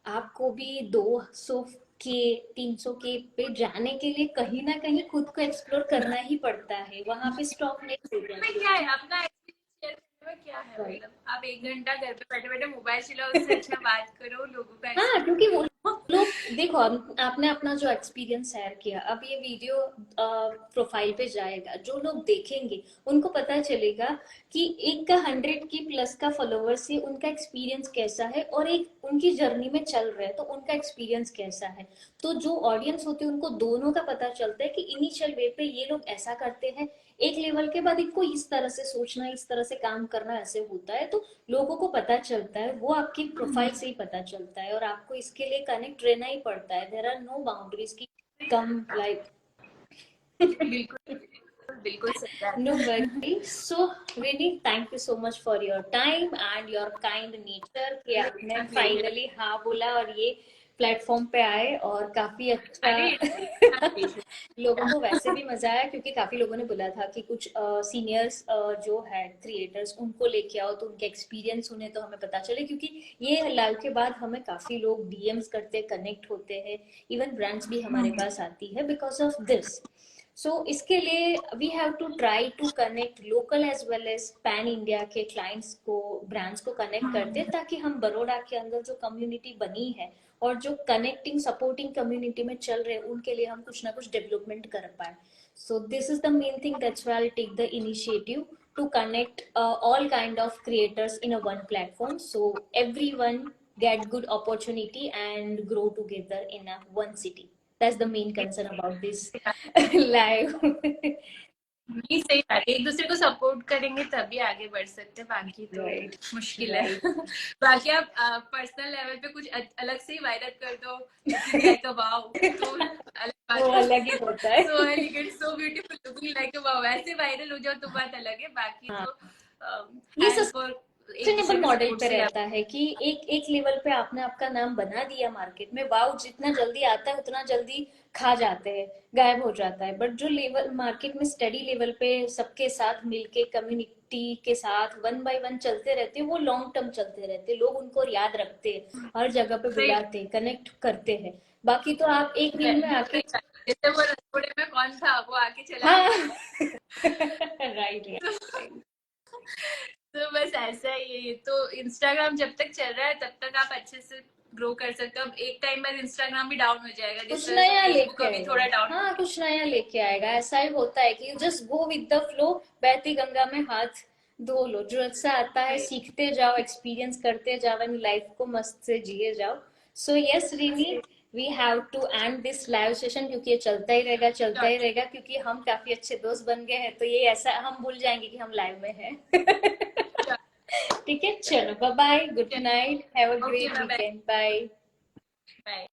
आपको भी 200 के 300 के पे जाने के लिए कहीं ना कहीं खुद को एक्सप्लोर करना ही पड़ता है, वहां पे स्टॉप नहीं हो में जाते। क्या है, अपना एक्सपीरियंस शेयर करने में क्या है, राइट। मतलब आप 1 घंटा घर पे बैठे बैठे मोबाइल चलाओ, उससे अच्छा बात करो, लोगों का हाँ, क्योंकि वो एक्सपीरियंस। लोग देखो, आपने अपना जो एक्सपीरियंस शेयर किया, अब ये वीडियो प्रोफाइल पे जाएगा, जो लोग देखेंगे उनको पता चलेगा कि एक का 100 की प्लस का फॉलोअर्स है, उनका एक्सपीरियंस कैसा है, और एक उनकी जर्नी में चल रहा है तो उनका एक्सपीरियंस कैसा है। तो जो ऑडियंस होती है उनको दोनों का पता चलता है कि इनिशियल वे पे ये लोग ऐसा करते हैं, एक लेवल के बाद इनको इस तरह से सोचना, इस तरह से काम करना ऐसे होता है। तो लोगों को पता चलता है, वो आपकी प्रोफाइल से ही पता चलता है, और आपको इसके लिए कनेक्ट रहना ही पड़ता है। देयर आर नो बाउंड्रीज की कम लाइक। बिल्कुल बिल्कुल सही बात No है। worries. So, Vinny, thank you so much for your time and your kind nature कि आपने Really, फाइनली हाँ बोला और ये प्लेटफॉर्म पे आए और काफी अरे अच्छा लोगों को वैसे भी मजा आया, क्योंकि काफी लोगों ने बोला था कि कुछ सीनियर्स जो है क्रिएटर्स उनको लेके आओ तो उनके एक्सपीरियंस सुने तो हमें पता चले, क्योंकि ये लाइव के बाद हमें काफी लोग डीएम्स करते कनेक्ट होते हैं, इवन ब्रांड्स भी हमारे पास आती है बिकॉज ऑफ दिस। सो इसके लिए we have to try to connect local as well as pan India के क्लाइंट्स को, ब्रांड्स को कनेक्ट करते हैं, ताकि हम बड़ौदा के अंदर जो कम्युनिटी बनी है और जो कनेक्टिंग सपोर्टिंग कम्युनिटी में चल रहे हैं उनके लिए हम कुछ ना कुछ डेवलपमेंट कर पाए। So this is the main thing, that's why I take the initiative to connect all kind of creators in a one platform, so everyone get good opportunity and grow together in a one city. That's the main concern about this live. नहीं, सही बात है, एक दूसरे को support करेंगे तभी आगे बढ़ सकते हैं, बाकी तो Right, मुश्किल right. है। बाकी आप पर्सनल लेवल पे कुछ अलग से ही वायरल कर दो, लाइक अ वाओ, तो अलग बात वो है। अलग ही होता है। So elegant, so beautiful, looking like a wow, ऐसे वायरल हो जाओ तो बात अलग है, बाकी हाँ, तो ये हेल्प और एक सस्टेनेबल दूसरे के मॉडल सपोर्ट पे से रहता है कि एक एक लेवल पे आपने आपका नाम बना दिया मार्केट में, वाव जितना जल्दी आता है उतना जल्दी खा जाते हैं, गायब हो जाता है। बट जो लेवल मार्केट में स्टडी लेवल पे सबके साथ मिलके कम्युनिटी के साथ वन बाय वन चलते रहते हैं, वो लॉन्ग टर्म चलते रहते हैं, लोग उनको याद रखते हैं, हर जगह पे सही बुलाते हैं, कनेक्ट करते हैं। बाकी तो आप एक रील में आके, जैसे वो रसोड़े में कौन था वो आके चला हाँ गया। Right right. तो बस ऐसा ही है ये, तो इंस्टाग्राम जब तक चल रहा है तब तक आप अच्छे से ग्रो कर सकते हो। अब एक टाइम बाद इंस्टाग्राम भी डाउन हो जाएगा, जिस कुछ तरह से नया फेसबुक लेके अभी आएगा, थोड़ा डाउन। हाँ कुछ नया लेके आएगा, ऐसा ही होता है कि just go with the flow, बहती गंगा में हाथ धो लो, जो अच्छा आता है सीखते जाओ, एक्सपीरियंस करते जाओ एंड लाइफ को मस्त से जिए जाओ। So yes Rini, we have to end this live session, क्योंकि ये चलता ही रहेगा चलता ही रहेगा, क्योंकि हम काफी अच्छे दोस्त बन गए हैं, तो ये ऐसा हम भूल जाएंगे कि हम लाइव में हैं। ठीक है, चलो bye bye, good night, have a okay, great bye weekend, bye. Bye.